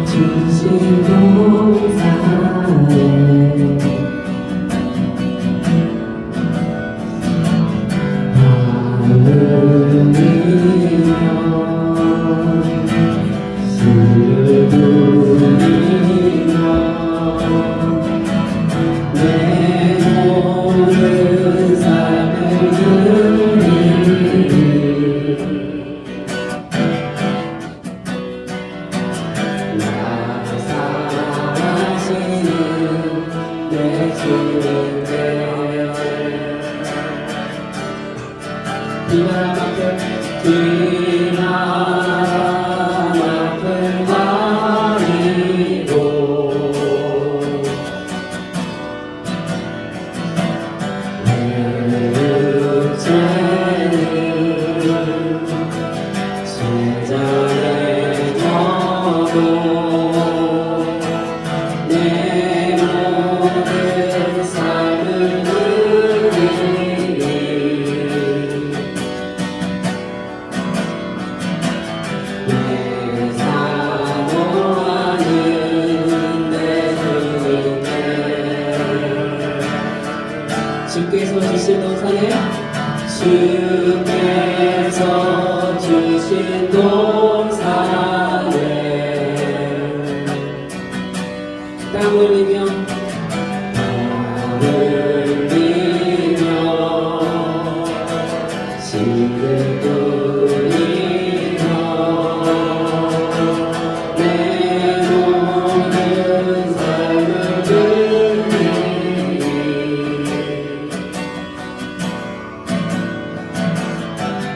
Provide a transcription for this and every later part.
주신 동산에 하늘이며 주를 부르며 내 모든 삶을 드리리 비나마을 가리고 내 육체는 제자리에 져도 내 모든 삶을 드리리 내 사모하는 내 주님께 주께서 주신 동산에 주께서 주신 동산에 땅을 흘리며 시를 돌리며 내 모든 삶을 드리리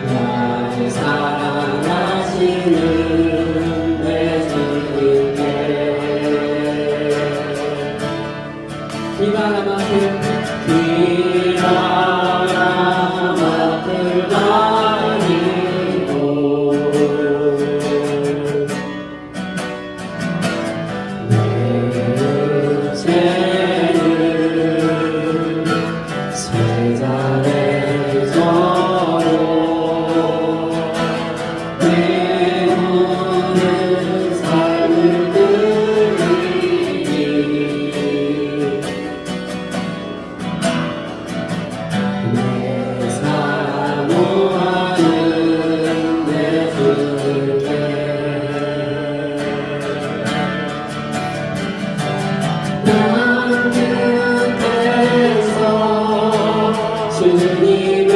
나를 사랑하시는 내 주님께 비바라마트 가리고 내 육체는 제자리에 져도 내 모든 삶을 드리리 내 사모하는 내 주님께 나는 그때서 주님을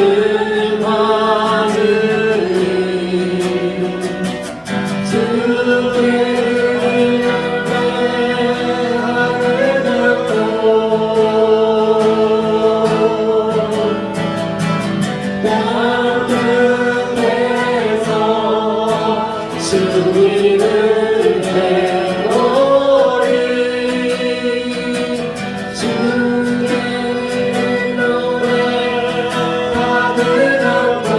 받으니 주께 예배하게 되고 땅끝에서 주님을 배우리 주의 노래하게 되고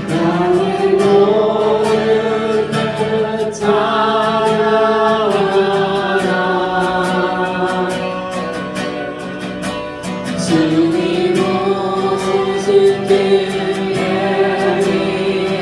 나의 모든 것 찬양하라 주님 오신 길 예비하시니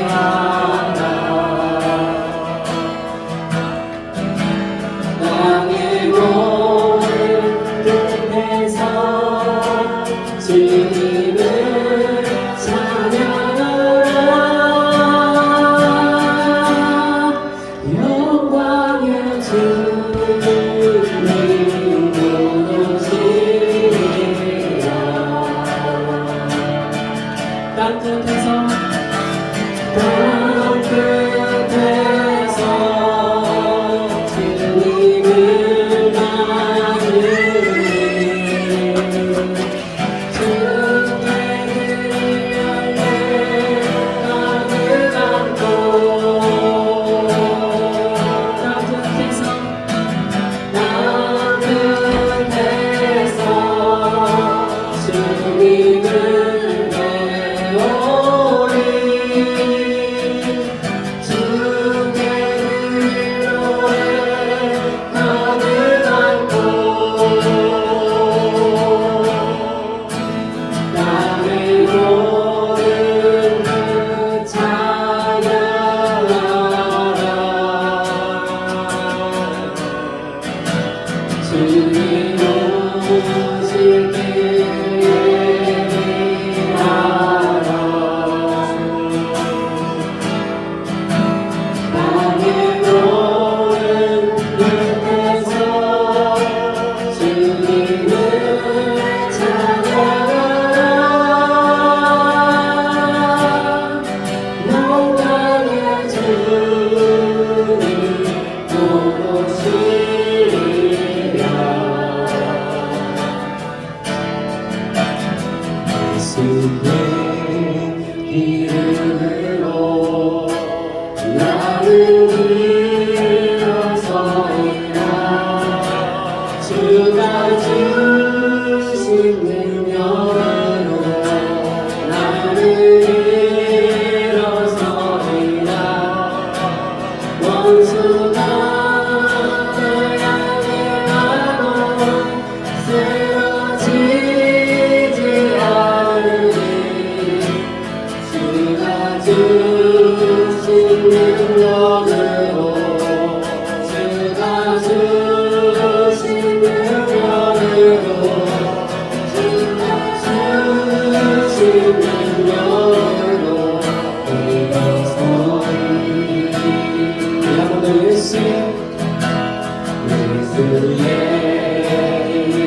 일어서리라 주가 주신 능력으로 나는 일어서리라 원수가 날 향해 가도 쓰러지지 않으리 주가 주신 능력으로 주가 주신 능력으로 주가 주신 능력으로 일어서리 한번더 예수의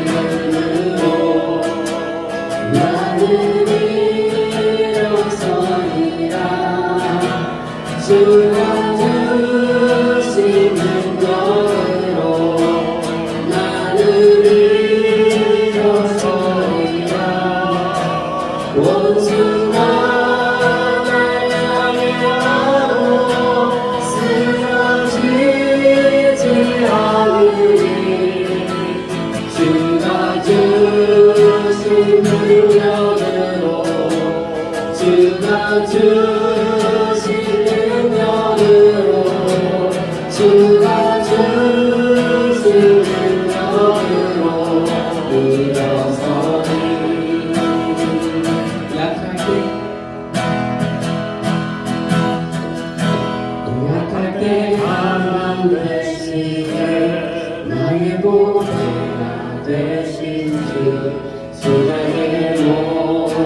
이름으로 나는 일어서리라 주가 주신 능력으로 나는 일어서리라 원수가 날 향해 와도 쓰러지지 않으리 주가 주신 능력으로 주가 주신 능력으로 주가 주신 능력으로 일어서리 약할 때 강한 되시네 나의 보배가 되신 주 나의 모든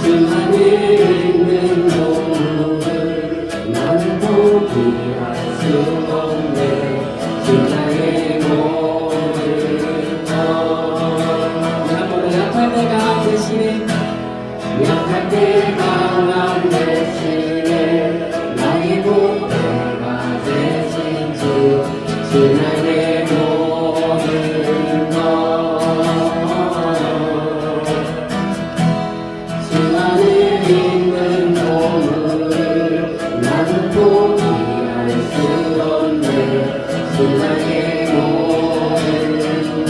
주 안에 있는 동물을 나는 포기할 수 없네 주 나의 모든 한번더 약할 때 강한 대신에 약할 때 강한 대신에 나의 보배가 되신 주 나의 모든 것 주 안에 있는 보물을 나는 포기할 수 없네 주 나의 모든 것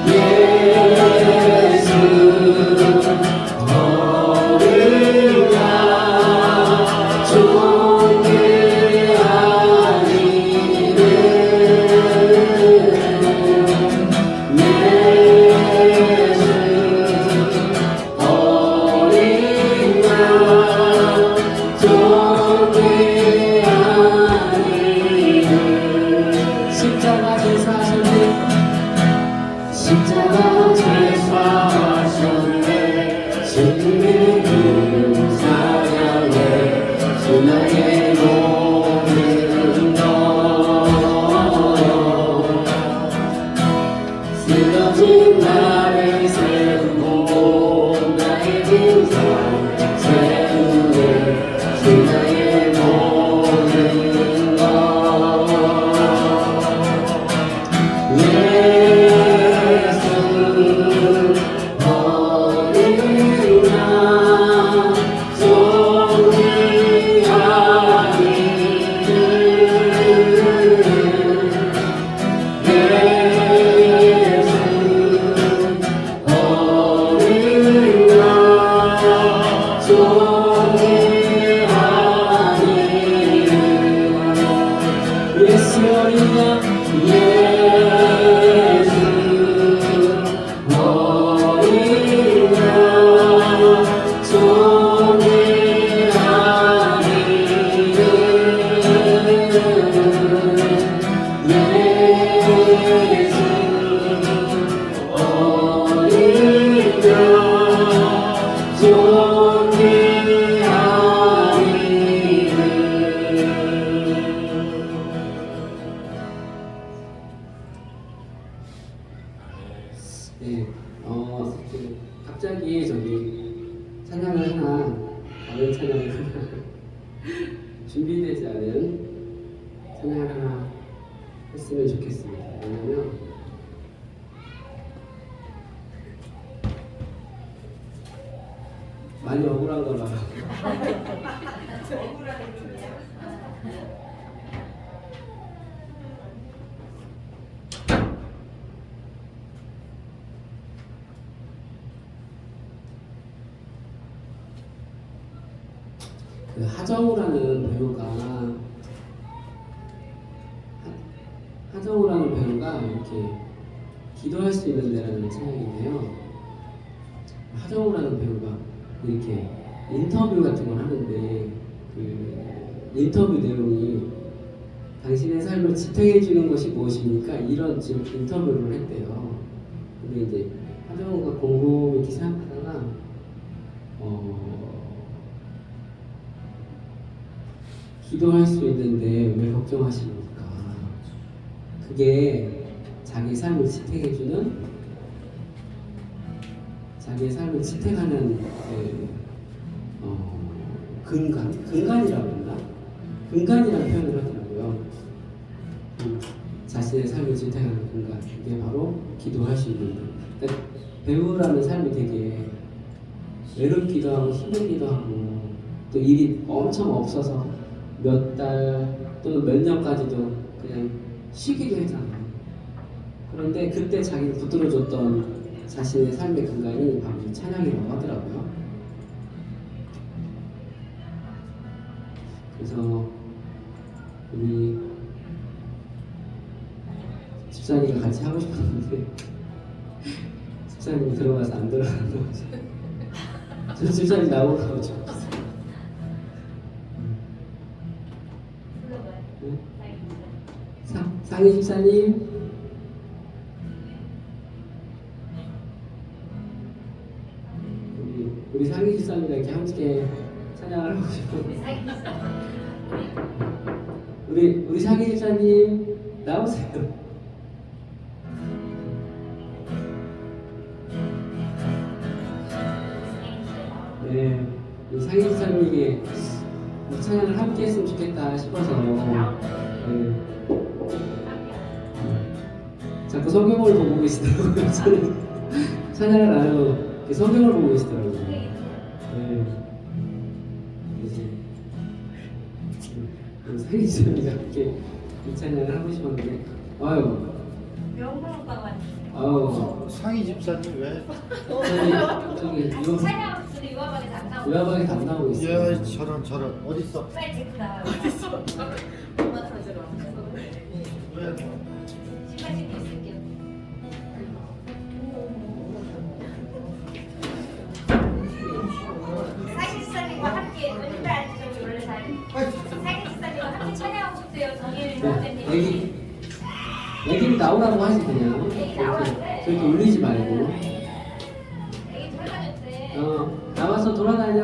예수 어린 양 존귀하니를 예수 어린 양 존귀하니를 십자가 제사하셨네 십자가 제사하셨네 주님의 이름 사랑해 주 나의 모든 것 쓰러진 나를 세우고 나의 빈상 채우네 주 나의 모든 것 예수 어린 양 존귀하니를 예수 어린 양 존귀하니를 예수 어린 양 예수 어린 양 존귀하니를 예수 어린 양 네, 갑자기 찬양을 하나, 다른 찬양을 하나 준비되지 않은 찬양을 하나 했으면 좋겠습니다. 왜냐면 많이 억울한가 봐요. 그 하정우라는 배우가 하정우라는 배우가 이렇게 기도할 수 있는 데라는 책인데요. 하정우라는 배우가 이렇게 인터뷰 같은 걸 하는데 그 인터뷰 내용이 당신의 삶을 지탱해 주는 것이 무엇입니까? 이런 지금 인터뷰를 했대요. 근데 이제 하정우가 곰곰이 이렇게 생각하다가 기도할 수 있는데 왜 걱정하십니까? 그게 자기 삶을 지탱해주는, 자기의 삶을 지탱하는 근간이라고 했나? 근간이라는 표현을 하더라고요. 자신의 삶을 지탱하는 근간, 이게 바로 기도할 수 있는 것. 그러니까 배우라는 삶이 되게 외롭기도 하고 힘들기도 하고 또 일이 엄청 없어서 몇 달 또는 몇 년까지도 그냥 쉬기도 했잖아요. 그런데 그때 자기를 붙들어줬던 자신의 삶의 근간이 바로 이 찬양이라고 하더라고요. 그래서 우리 집사님과 같이 하고 싶었는데 집사님이 들어가서 안 들어가는 거죠. 저 집사님 나오고 싶었어요. 상희 집사님, 우리 상희 집사님과 이렇게 함께 찬양을 하고 싶어요. 우리 상희 집사님 나오세요. 네, 우리 상희 집사님에게 찬양을 함께 했으면 좋겠다 싶어서 네. 자꾸 성경을 보고 계시더라고요. 찬양을 안 하고 성경을 보고 계시더라고요. 네. 그래서 상희 집사님과 함께 이 찬양을 하고 싶었는데 아유 명문 오빠가 아유 상희 집사님 왜? 저기 찬양 우리 유아방에서 안 나오고 유아방에 안 나오고 있어요. 야 저런 어디 있어? 빨리 데리고 나와요. 엄마 찾으러 왜? 신발 신고 있을게요. 사기지사님과 함께 은혜를 알려주죠. 원래 사기지사님과 함께 찬양하고 싶대요. 정일 선생님. 애기를 나오라고 하지 그냥. 애기 나오라는데. 저렇게 울리지 말고. 애기 돌아다녔대. 나와서 돌아다녀.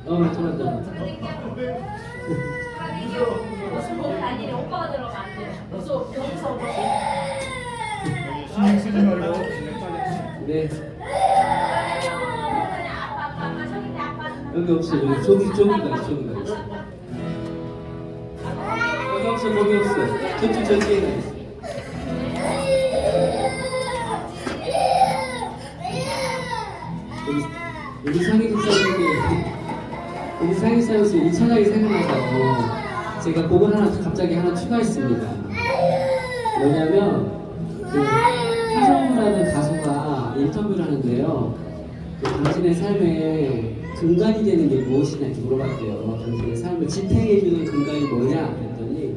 돌아다녀. 돌아다니고. 아니 오빠가 들어가면 안 돼요. 무서워. 무서워. 신경 쓰지 말고 진행 빨리. 네. 아빠 저기 아빠. 여기 없어. 여기 저기가 있어. 여기 없어. 거기 없어. 저쪽에 있어. 우리 상희 집사님에서 이 찬양이 생각나서 제가 곡을 갑자기 하나 추가했습니다. 뭐냐면 하정우라는 가수가 인터뷰를 하는데요. 당신의 삶에 근간이 되는 게 무엇이냐 이렇게 물어봤대요. 당신의 삶을 지탱해주는 근간이 뭐냐 그랬더니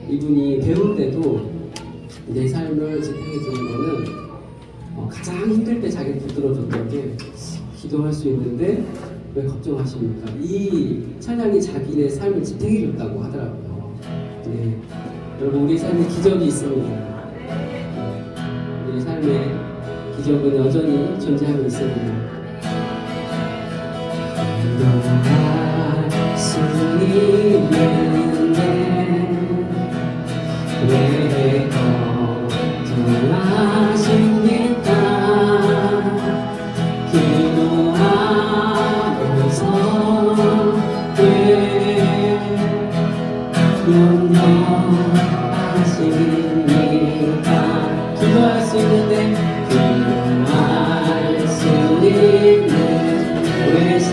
이분이 배우인데도 내 삶을 지탱해주는 거는 가장 힘들 때 자기를 붙들어줬던 게 기도할 수 있는데 왜 걱정하십니까? 이 찬양이 자기의 삶을 지탱해줬다고 하더라고요. 네. 여러분 우리 삶에 기적이 있습니다. 우리 삶에 기적은 여전히 존재하고 있습니다. 기도할 수 있는데 왜 걱정하십니까? 기도하면서 왜 염려하십니까? 기도할 수 있는데 기도할 수 있는데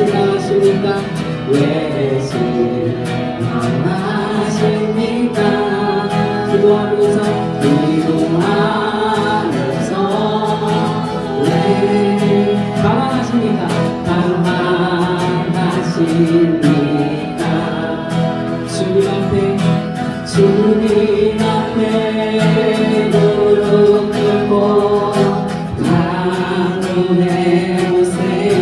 실망하십니까? 왜 실망하십니까? 기도하면서 왜 방황하십니까? 방황하십니까? 주님 앞에 무릎 꿇고 간구해 보세요.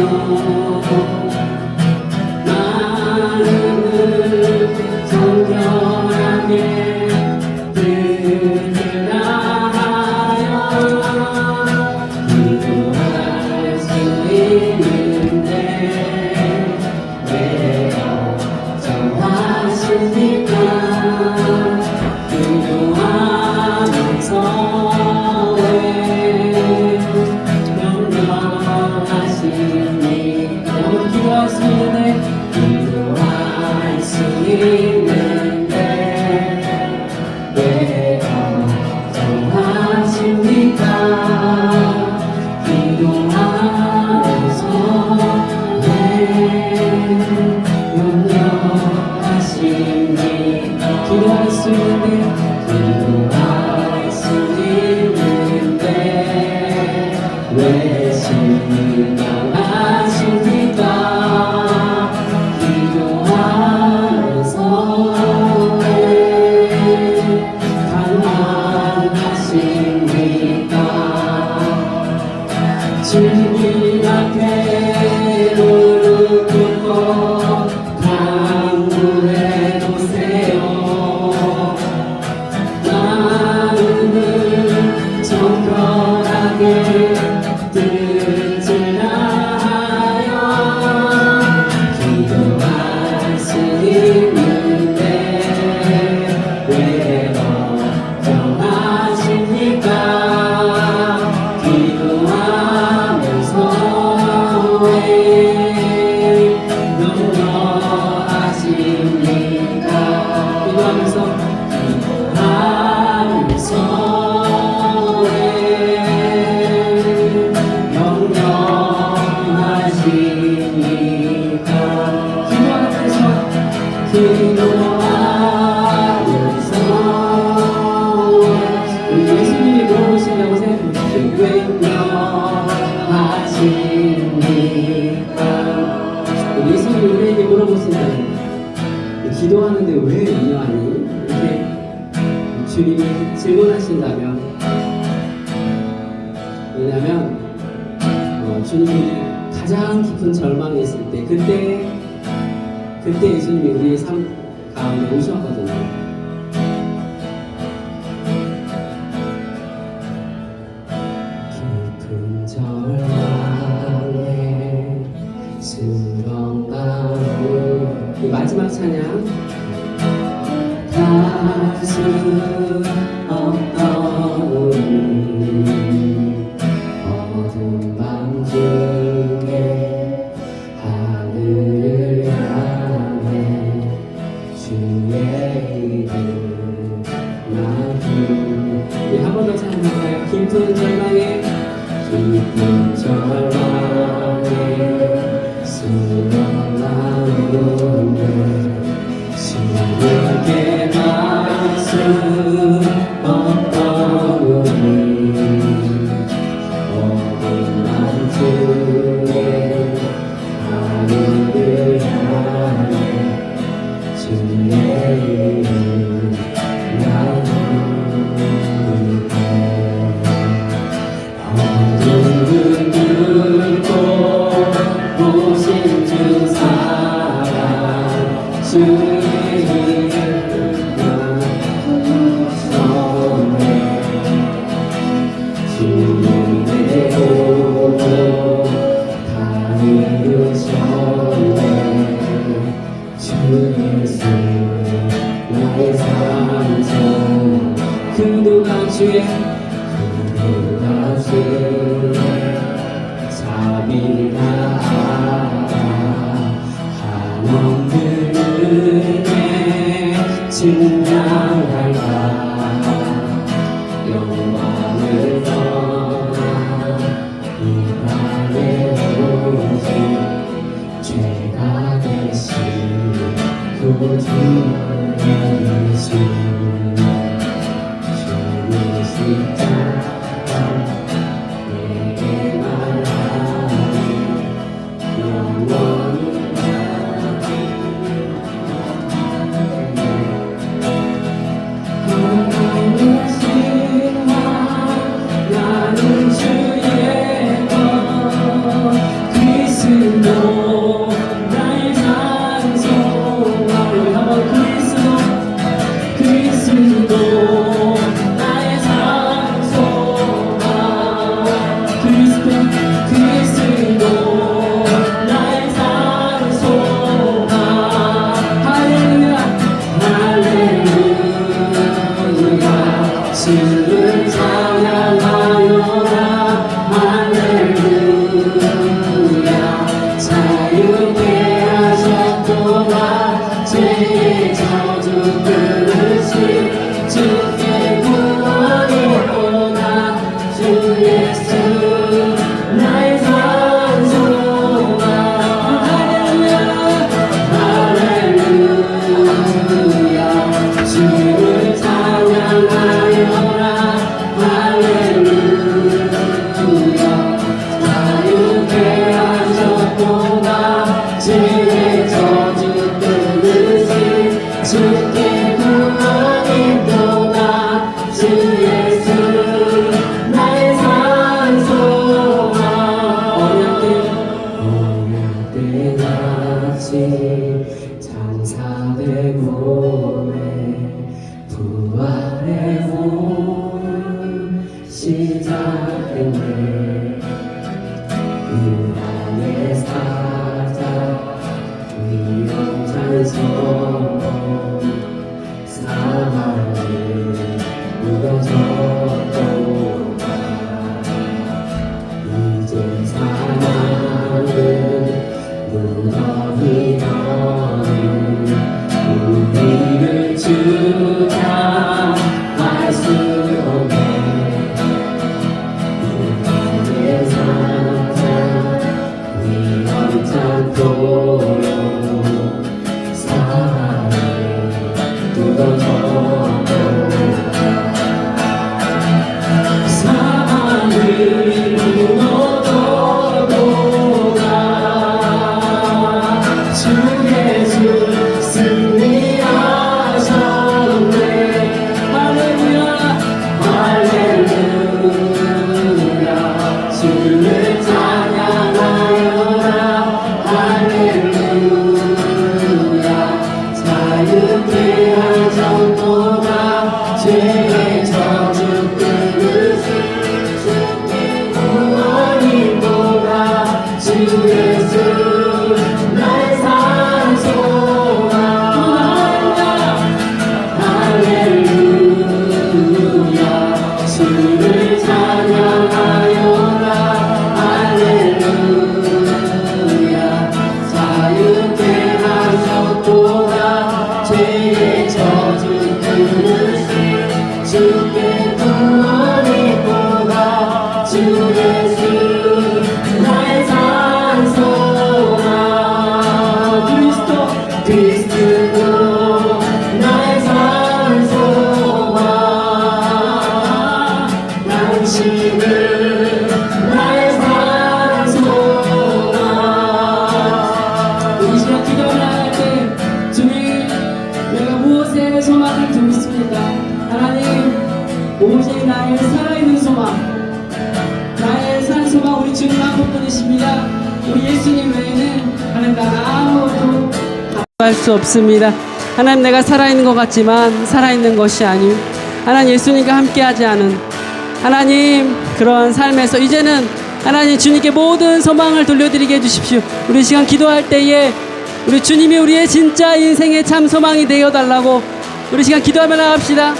마음을 정결하게 드리나요? 기도할 수 있는데 왜 걱정하십니까? 기도하면서 왜 명령하십니까? 한번 기도할 수 있는데 기도할 수 있는데 왜 걱정하십니까? 기도하면서 왜 명령하십니까? 기도할 수 있는데 기도할 수 있는데 왜 실망하십니까? 기도하면서 왜 방황하십니까? 주님 앞에 무릎 꿇고 간구해 보세요. 마음을 정결하게 드리나요? 기도할 수 있는데 왜 걱정하십니까? 기도하면서 왜 명령하십니까? 기도하면서 왜 명령하십니까? 기도하면서 우리 예수님이 물어보신다고 생각해보십시오. 왜 명령하십니까? 우리 예수님이 우리에게 물어보신다는 기도하는데 왜 명령하니? 이렇게 주님이 질문하신다면, 왜냐하면 주님이 가장 깊은 절망에 있을 때 그때 예수님이 우리의 삶 가운데 오셨거든요. 깊은 절망에 수렁가고 이 마지막 찬양 갈수 없던 우리 어둠 밤 중에 하늘을 향해 주의 이름 나누 한 번 더 찬양할까요? 깊은 절망에 수렁나오는데 주에게 갈수 없던 우리 어둠 밤 중에 하늘을 향해 주의 이름 나누게 어둠을 뚫고 오신 주 사랑 주의 이름 나누네 주님의 도로 다 이루셨네 주 예수 나의 상처 그도가 주의 자비를 다하라 한없는 은혜 증량할까 영광을 떠나 이 밤에 오신 죄 꿈을 나의 사자 위험찬성 사랑을 무너졌도다 이제 사랑을 무너지더니 우리를 주장할 수 없네 내 사랑 위험찮도록 사랑을 묻어줘도다 사랑을 묻어줘도다 주 예수 승리하셨네 할렐루야 할렐루야 주를 찬양하여라 할렐루야 자유케 하셨도다 죄의 저주 끊으신 주께 구원이도다 주 예수 나의 산소가 할렐루야 주를 찬양하여라 할렐루야 자유케 하셨도다 죄의 저주 끊으신 주께 구원이도다 주 예수 나의 산소가 그리스도 나의 산소가 당신은 나의 산소가 이 시간 기도를 할 때 주님 내가 무엇에 소망을 두고 있습니까? 하나님 오직 나의 살아있는 소망 나의 산 소망 우리 주님 한 분뿐이십니다. 우리 예수님 외에는 하나님 나는 아무것도 할 수 없습니다. 하나님 내가 살아있는 것 같지만 살아있는 것이 아닌 하나님 예수님과 함께하지 않은 하나님 그러한 삶에서 이제는 하나님 주님께 모든 소망을 돌려드리게 해주십시오. 우리 시간 기도할 때에 우리 주님이 우리의 진짜 인생의 참 소망이 되어달라고 우리 시간 기도하며 나갑시다.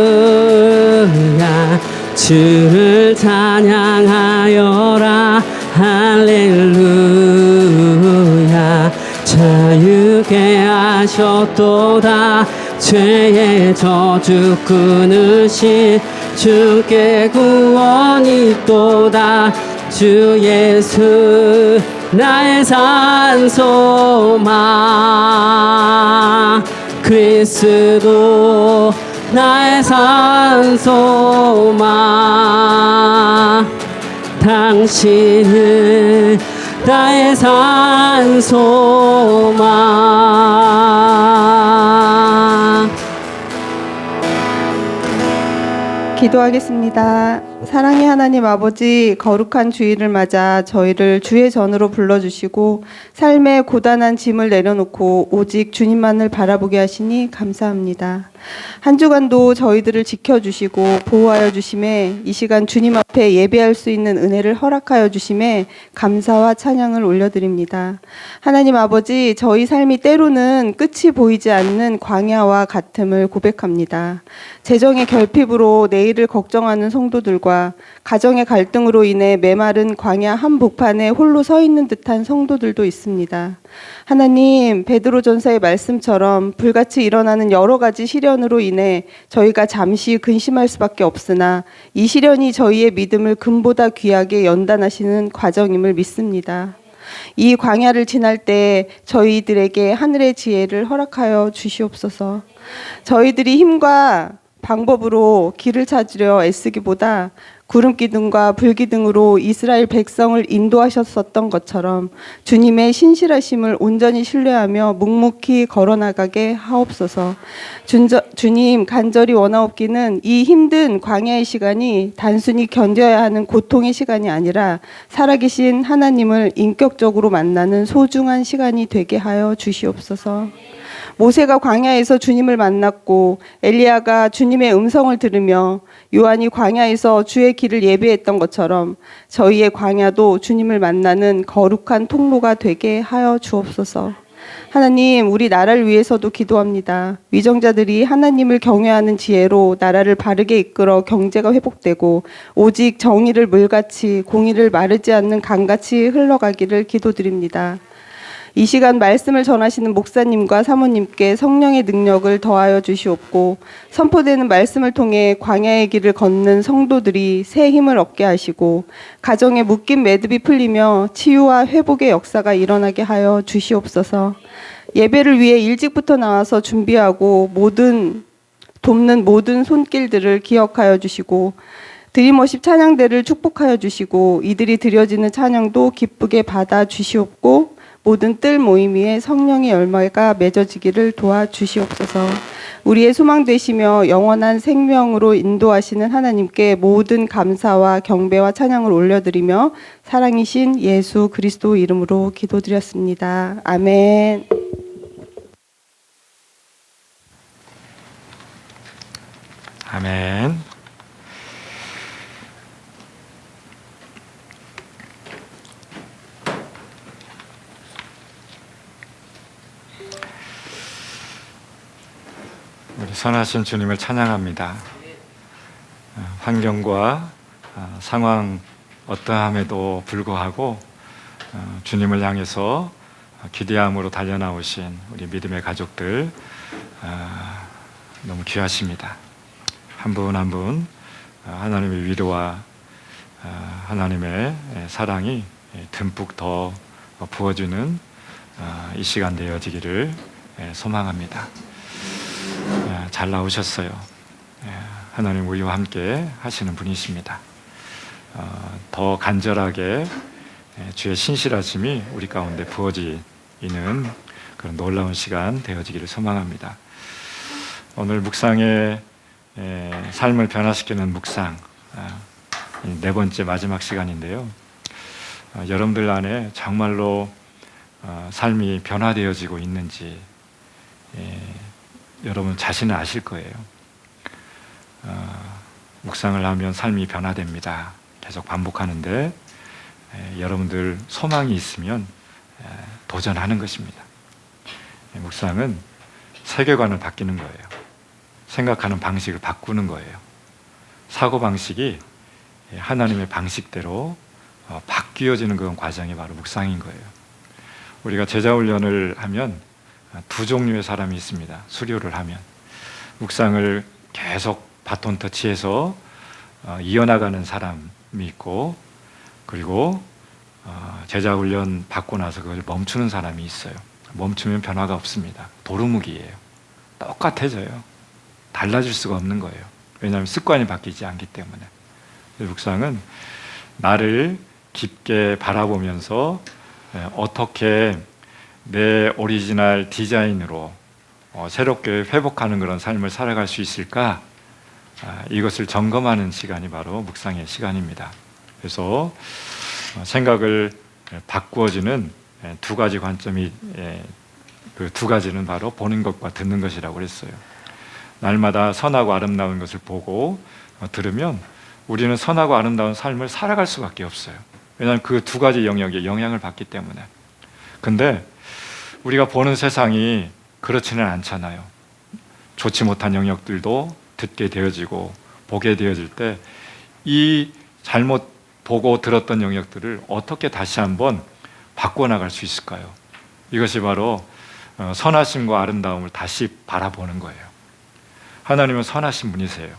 할렐루야 주를 찬양하여라 할렐루야 자유케 하셨도다 죄의 저주 끊으신 주께 구원이 있도다 주 예수 나의 산 소망 그리스도 나의 산 소망 당신은 나의 산 소망. 기도하겠습니다. 사랑의 하나님 아버지, 거룩한 주일을 맞아 저희를 주의 전으로 불러주시고 삶의 고단한 짐을 내려놓고 오직 주님만을 바라보게 하시니 감사합니다. 한 주간도 저희들을 지켜주시고 보호하여 주심에 이 시간 주님 앞에 예배할 수 있는 은혜를 허락하여 주심에 감사와 찬양을 올려드립니다. 하나님 아버지, 저희 삶이 때로는 끝이 보이지 않는 광야와 같음을 고백합니다. 재정의 결핍으로 내일을 걱정하는 성도들과 가정의 갈등으로 인해 메마른 광야 한복판에 홀로 서 있는 듯한 성도들도 있습니다. 하나님, 베드로전서의 말씀처럼 불같이 일어나는 여러 가지 시련으로 인해 저희가 잠시 근심할 수밖에 없으나 이 시련이 저희의 믿음을 금보다 귀하게 연단하시는 과정임을 믿습니다. 이 광야를 지날 때 저희들에게 하늘의 지혜를 허락하여 주시옵소서. 저희들이 힘과 방법으로 길을 찾으려 애쓰기보다 구름기둥과 불기둥으로 이스라엘 백성을 인도하셨었던 것처럼 주님의 신실하심을 온전히 신뢰하며 묵묵히 걸어나가게 하옵소서. 주님, 간절히 원하옵기는 이 힘든 광야의 시간이 단순히 견뎌야 하는 고통의 시간이 아니라 살아계신 하나님을 인격적으로 만나는 소중한 시간이 되게 하여 주시옵소서. 모세가 광야에서 주님을 만났고 엘리야가 주님의 음성을 들으며 요한이 광야에서 주의 길을 예비했던 것처럼 저희의 광야도 주님을 만나는 거룩한 통로가 되게 하여 주옵소서. 하나님, 우리 나라를 위해서도 기도합니다. 위정자들이 하나님을 경외하는 지혜로 나라를 바르게 이끌어 경제가 회복되고 오직 정의를 물같이 공의를 마르지 않는 강같이 흘러가기를 기도드립니다. 이 시간 말씀을 전하시는 목사님과 사모님께 성령의 능력을 더하여 주시옵고 선포되는 말씀을 통해 광야의 길을 걷는 성도들이 새 힘을 얻게 하시고 가정에 묶인 매듭이 풀리며 치유와 회복의 역사가 일어나게 하여 주시옵소서. 예배를 위해 일찍부터 나와서 준비하고 돕는 모든 손길들을 기억하여 주시고 드림워십 찬양대를 축복하여 주시고 이들이 드려지는 찬양도 기쁘게 받아 주시옵고 모든 뜰 모임 위에 성령의 열매가 맺어지기를 도와주시옵소서. 우리의 소망 되시며 영원한 생명으로 인도하시는 하나님께 모든 감사와 경배와 찬양을 올려드리며 사랑이신 예수 그리스도 이름으로 기도드렸습니다. 아멘. 아멘. 우리 선하신 주님을 찬양합니다. 환경과 상황 어떠함에도 불구하고 주님을 향해서 기대함으로 달려나오신 우리 믿음의 가족들 너무 귀하십니다. 한 분 한 분 하나님의 위로와 하나님의 사랑이 듬뿍 더 부어주는 이 시간 되어지기를 소망합니다. 잘 나오셨어요. 하나님 우리와 함께 하시는 분이십니다. 더 간절하게 주의 신실하심이 우리 가운데 부어지는 그런 놀라운 시간 되어지기를 소망합니다. 오늘 묵상의 삶을 변화시키는 묵상 네 번째 마지막 시간인데요. 여러분들 안에 정말로 삶이 변화되어지고 있는지 여러분 자신은 아실 거예요. 묵상을 하면 삶이 변화됩니다. 계속 반복하는데 여러분들 소망이 있으면 도전하는 것입니다. 묵상은 세계관을 바뀌는 거예요. 생각하는 방식을 바꾸는 거예요. 사고방식이 하나님의 방식대로 바뀌어지는 그런 과정이 바로 묵상인 거예요. 우리가 제자훈련을 하면 두 종류의 사람이 있습니다. 수료를 하면 묵상을 계속 바톤 터치해서 이어나가는 사람이 있고 그리고 제자훈련 받고 나서 그걸 멈추는 사람이 있어요. 멈추면 변화가 없습니다. 도루묵이에요. 똑같아져요. 달라질 수가 없는 거예요. 왜냐하면 습관이 바뀌지 않기 때문에. 묵상은 나를 깊게 바라보면서 어떻게 내 오리지널 디자인으로 새롭게 회복하는 그런 삶을 살아갈 수 있을까? 이것을 점검하는 시간이 바로 묵상의 시간입니다. 그래서 생각을 바꾸어주는 두 가지 관점이 그 두 가지는 바로 보는 것과 듣는 것이라고 그랬어요. 날마다 선하고 아름다운 것을 보고 들으면 우리는 선하고 아름다운 삶을 살아갈 수밖에 없어요. 왜냐하면 그 두 가지 영역에 영향을 받기 때문에. 근데 우리가 보는 세상이 그렇지는 않잖아요. 좋지 못한 영역들도 듣게 되어지고 보게 되어질 때 이 잘못 보고 들었던 영역들을 어떻게 다시 한번 바꿔나갈 수 있을까요? 이것이 바로 선하심과 아름다움을 다시 바라보는 거예요. 하나님은 선하신 분이세요.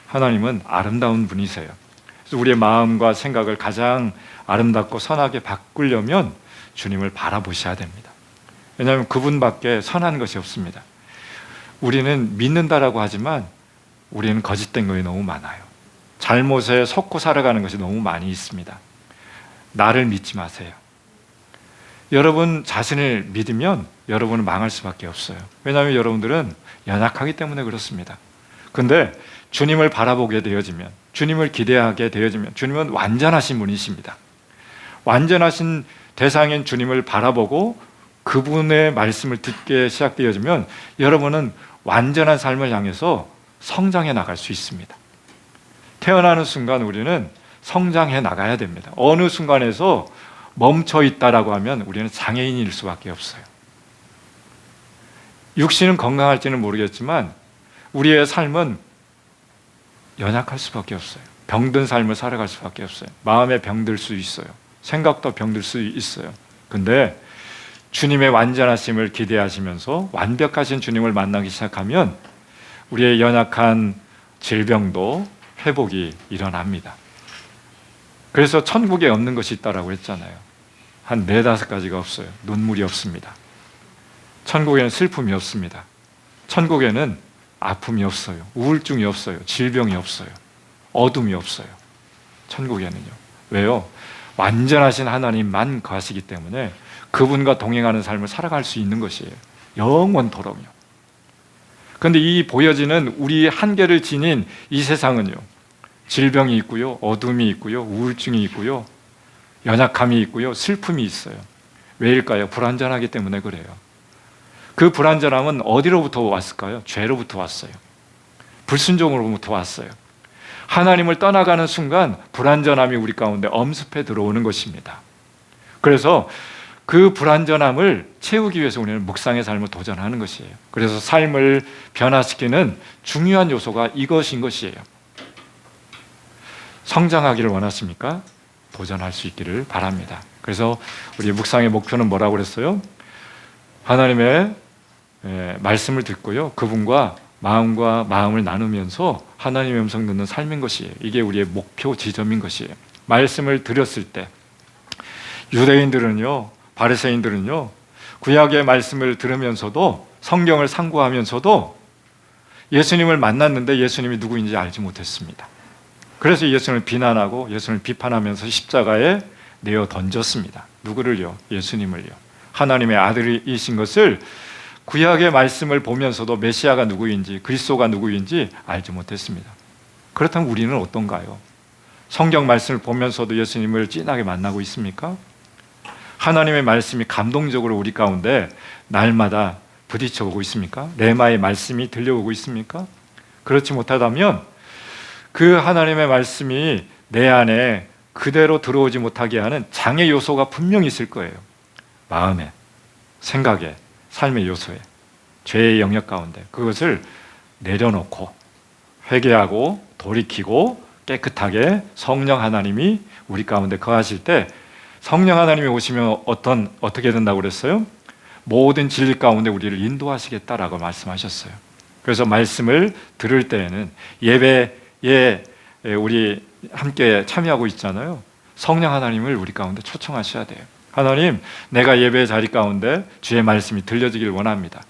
하나님은 아름다운 분이세요. 그래서 우리의 마음과 생각을 가장 아름답고 선하게 바꾸려면 주님을 바라보셔야 됩니다. 왜냐하면 그분밖에 선한 것이 없습니다. 우리는 믿는다라고 하지만 우리는 거짓된 것이 너무 많아요. 잘못에 속고 살아가는 것이 너무 많이 있습니다. 나를 믿지 마세요. 여러분 자신을 믿으면 여러분은 망할 수밖에 없어요. 왜냐하면 여러분들은 연약하기 때문에 그렇습니다. 근데 주님을 바라보게 되어지면, 주님을 기대하게 되어지면 주님은 완전하신 분이십니다. 완전하신 대상인 주님을 바라보고 그분의 말씀을 듣게 시작되어지면 여러분은 완전한 삶을 향해서 성장해 나갈 수 있습니다. 태어나는 순간 우리는 성장해 나가야 됩니다. 어느 순간에서 멈춰 있다라고 하면 우리는 장애인일 수밖에 없어요. 육신은 건강할지는 모르겠지만 우리의 삶은 연약할 수밖에 없어요. 병든 삶을 살아갈 수밖에 없어요. 마음에 병들 수 있어요. 생각도 병들 수 있어요. 근데 주님의 완전하심을 기대하시면서 완벽하신 주님을 만나기 시작하면 우리의 연약한 질병도 회복이 일어납니다. 그래서 천국에 없는 것이 있다라고 했잖아요. 한 4-5가지가 없어요. 눈물이 없습니다. 천국에는 슬픔이 없습니다. 천국에는 아픔이 없어요. 우울증이 없어요. 질병이 없어요. 어둠이 없어요. 천국에는요. 왜요? 완전하신 하나님만 거하시기 때문에 그분과 동행하는 삶을 살아갈 수 있는 것이에요. 영원토록요. 그런데 이 보여지는 우리 한계를 지닌 이 세상은요, 질병이 있고요, 어둠이 있고요, 우울증이 있고요, 연약함이 있고요, 슬픔이 있어요. 왜일까요? 불완전하기 때문에 그래요. 그 불완전함은 어디로부터 왔을까요? 죄로부터 왔어요. 불순종으로부터 왔어요. 하나님을 떠나가는 순간 불완전함이 우리 가운데 엄습해 들어오는 것입니다. 그래서 그 불완전함을 채우기 위해서 우리는 묵상의 삶을 도전하는 것이에요. 그래서 삶을 변화시키는 중요한 요소가 이것인 것이에요. 성장하기를 원하십니까? 도전할 수 있기를 바랍니다. 그래서 우리 묵상의 목표는 뭐라고 그랬어요? 하나님의 말씀을 듣고요, 그분과 마음을 나누면서 하나님의 음성 듣는 삶인 것이에요. 이게 우리의 목표 지점인 것이에요. 말씀을 들었을 때 유대인들은요, 바리새인들은요, 구약의 말씀을 들으면서도 성경을 상고하면서도 예수님을 만났는데 예수님이 누구인지 알지 못했습니다. 그래서 예수님을 비난하고 예수님을 비판하면서 십자가에 내어 던졌습니다. 누구를요? 예수님을요. 하나님의 아들이신 것을 구약의 말씀을 보면서도 메시아가 누구인지, 그리스도가 누구인지 알지 못했습니다. 그렇다면 우리는 어떤가요? 성경 말씀을 보면서도 예수님을 진하게 만나고 있습니까? 하나님의 말씀이 감동적으로 우리 가운데 날마다 부딪혀오고 있습니까? 레마의 말씀이 들려오고 있습니까? 그렇지 못하다면 그 하나님의 말씀이 내 안에 그대로 들어오지 못하게 하는 장애 요소가 분명히 있을 거예요. 마음에, 생각에, 삶의 요소에, 죄의 영역 가운데 그것을 내려놓고 회개하고 돌이키고 깨끗하게 성령 하나님이 우리 가운데 거하실 때, 성령 하나님이 오시면 어떻게 된다고 그랬어요? 모든 진리 가운데 우리를 인도하시겠다라고 말씀하셨어요. 그래서 말씀을 들을 때에는 예배에 우리 함께 참여하고 있잖아요. 성령 하나님을 우리 가운데 초청하셔야 돼요. 하나님, 내가 예배의 자리 가운데 주의 말씀이 들려지기를 원합니다.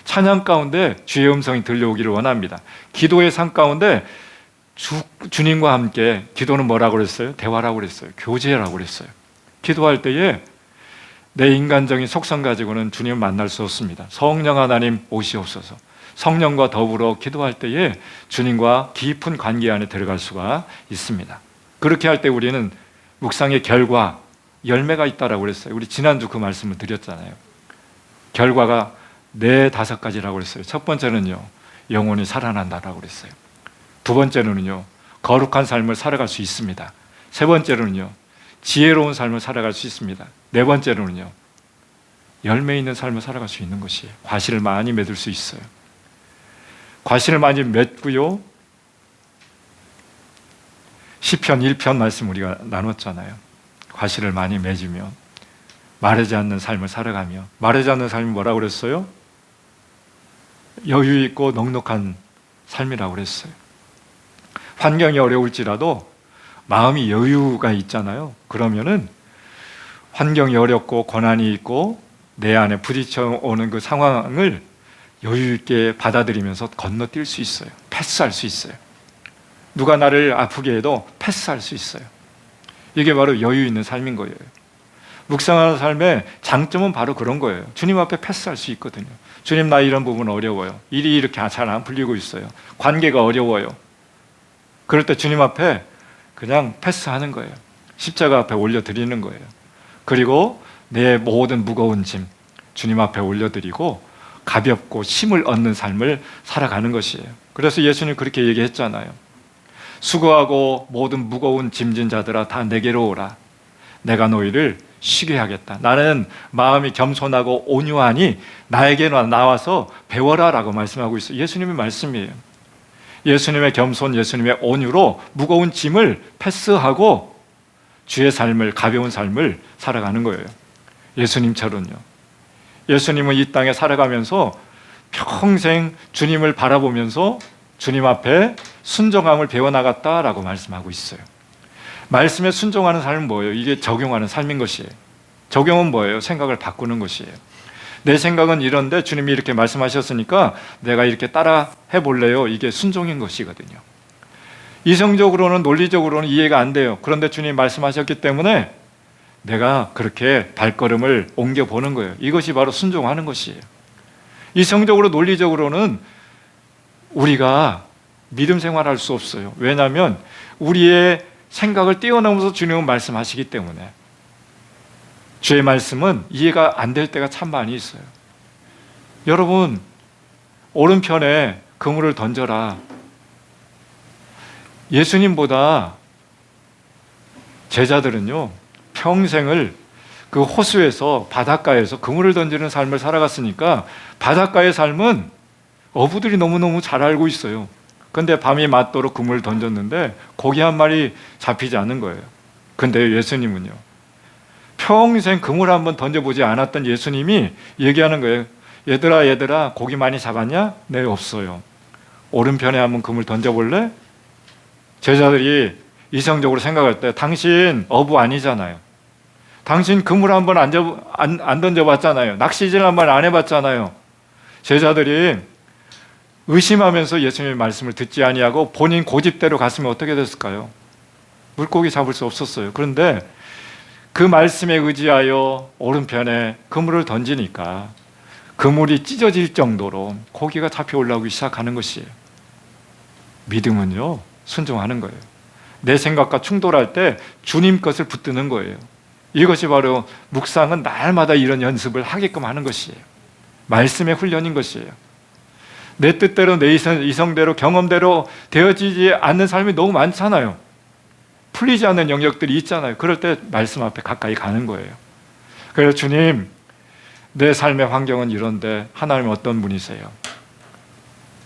찬양 가운데 주의 음성이 들려오기를 원합니다. 기도의 삶 가운데 주님과 함께, 기도는 뭐라고 그랬어요? 대화라고 그랬어요. 교제라고 그랬어요. 기도할 때에 내 인간적인 속성 가지고는 주님을 만날 수 없습니다. 성령 하나님 오시옵소서. 성령과 더불어 기도할 때에 주님과 깊은 관계 안에 들어갈 수가 있습니다. 그렇게 할 때 우리는 묵상의 결과, 열매가 있다라고 그랬어요. 우리 지난주 그 말씀을 드렸잖아요. 결과가 4-5가지라고 그랬어요. 첫 번째는요, 영혼이 살아난다라고 그랬어요. 두 번째로는요, 거룩한 삶을 살아갈 수 있습니다. 세 번째로는요, 지혜로운 삶을 살아갈 수 있습니다. 네 번째로는요, 열매 있는 삶을 살아갈 수 있는 것이에요. 과실을 많이 맺을 수 있어요. 과실을 많이 맺고요, 시편 1편 말씀 우리가 나눴잖아요. 과실을 많이 맺으며 마르지 않는 삶을 살아가며, 마르지 않는 삶이 뭐라고 그랬어요? 여유 있고 넉넉한 삶이라고 그랬어요. 환경이 어려울지라도 마음이 여유가 있잖아요. 그러면은 환경이 어렵고 고난이 있고 내 안에 부딪혀 오는 그 상황을 여유 있게 받아들이면서 건너뛸 수 있어요. 패스할 수 있어요. 누가 나를 아프게 해도 패스할 수 있어요. 이게 바로 여유 있는 삶인 거예요. 묵상하는 삶의 장점은 바로 그런 거예요. 주님 앞에 패스할 수 있거든요. 주님, 나 이런 부분 어려워요. 일이 이렇게 잘 안 풀리고 있어요. 관계가 어려워요. 그럴 때 주님 앞에 그냥 패스하는 거예요. 십자가 앞에 올려드리는 거예요. 그리고 내 모든 무거운 짐, 주님 앞에 올려드리고 가볍고 힘을 얻는 삶을 살아가는 것이에요. 그래서 예수님 그렇게 얘기했잖아요. 수고하고 모든 무거운 짐진 자들아 다 내게로 오라. 내가 너희를 쉬게 하겠다. 나는 마음이 겸손하고 온유하니 나에게 나와서 배워라 라고 말씀하고 있어요. 예수님의 말씀이에요. 예수님의 겸손, 예수님의 온유로 무거운 짐을 패스하고 주의 삶을, 가벼운 삶을 살아가는 거예요. 예수님처럼요. 예수님은 이 땅에 살아가면서 평생 주님을 바라보면서 주님 앞에 순종함을 배워나갔다라고 말씀하고 있어요. 말씀에 순종하는 삶은 뭐예요? 이게 적용하는 삶인 것이에요. 적용은 뭐예요? 생각을 바꾸는 것이에요. 내 생각은 이런데 주님이 이렇게 말씀하셨으니까 내가 이렇게 따라 해볼래요. 이게 순종인 것이거든요. 이성적으로는, 논리적으로는 이해가 안 돼요. 그런데 주님이 말씀하셨기 때문에 내가 그렇게 발걸음을 옮겨보는 거예요. 이것이 바로 순종하는 것이에요. 이성적으로, 논리적으로는 우리가 믿음 생활할 수 없어요. 왜냐하면 우리의 생각을 뛰어넘어서 주님은 말씀하시기 때문에. 주의 말씀은 이해가 안 될 때가 참 많이 있어요. 여러분, 오른편에 그물을 던져라. 예수님보다 제자들은요, 평생을 그 호수에서, 바닷가에서 그물을 던지는 삶을 살아갔으니까 바닷가의 삶은 어부들이 너무너무 잘 알고 있어요. 근데 밤이 맞도록 그물을 던졌는데 고기 한 마리 잡히지 않는 거예요. 근데 예수님은요, 평생 그물 한번 던져보지 않았던 예수님이 얘기하는 거예요. 얘들아 고기 많이 잡았냐? 네, 없어요. 오른편에 한번 그물 던져볼래? 제자들이 이성적으로 생각할 때 당신 어부 아니잖아요. 당신 그물 한번 안 던져봤잖아요. 낚시질 한번 안 해봤잖아요. 제자들이 의심하면서 예수님의 말씀을 듣지 아니하고 본인 고집대로 갔으면 어떻게 됐을까요? 물고기 잡을 수 없었어요. 그런데 그 말씀에 의지하여 오른편에 그물을 던지니까 그물이 찢어질 정도로 고기가 잡혀 올라오기 시작하는 것이에요. 믿음은요, 순종하는 거예요. 내 생각과 충돌할 때 주님 것을 붙드는 거예요. 이것이 바로 묵상은 날마다 이런 연습을 하게끔 하는 것이에요. 말씀의 훈련인 것이에요. 내 뜻대로, 내 이성대로, 경험대로 되어지지 않는 삶이 너무 많잖아요. 풀리지 않는 영역들이 있잖아요. 그럴 때 말씀 앞에 가까이 가는 거예요. 그래서 주님, 내 삶의 환경은 이런데 하나님은 어떤 분이세요?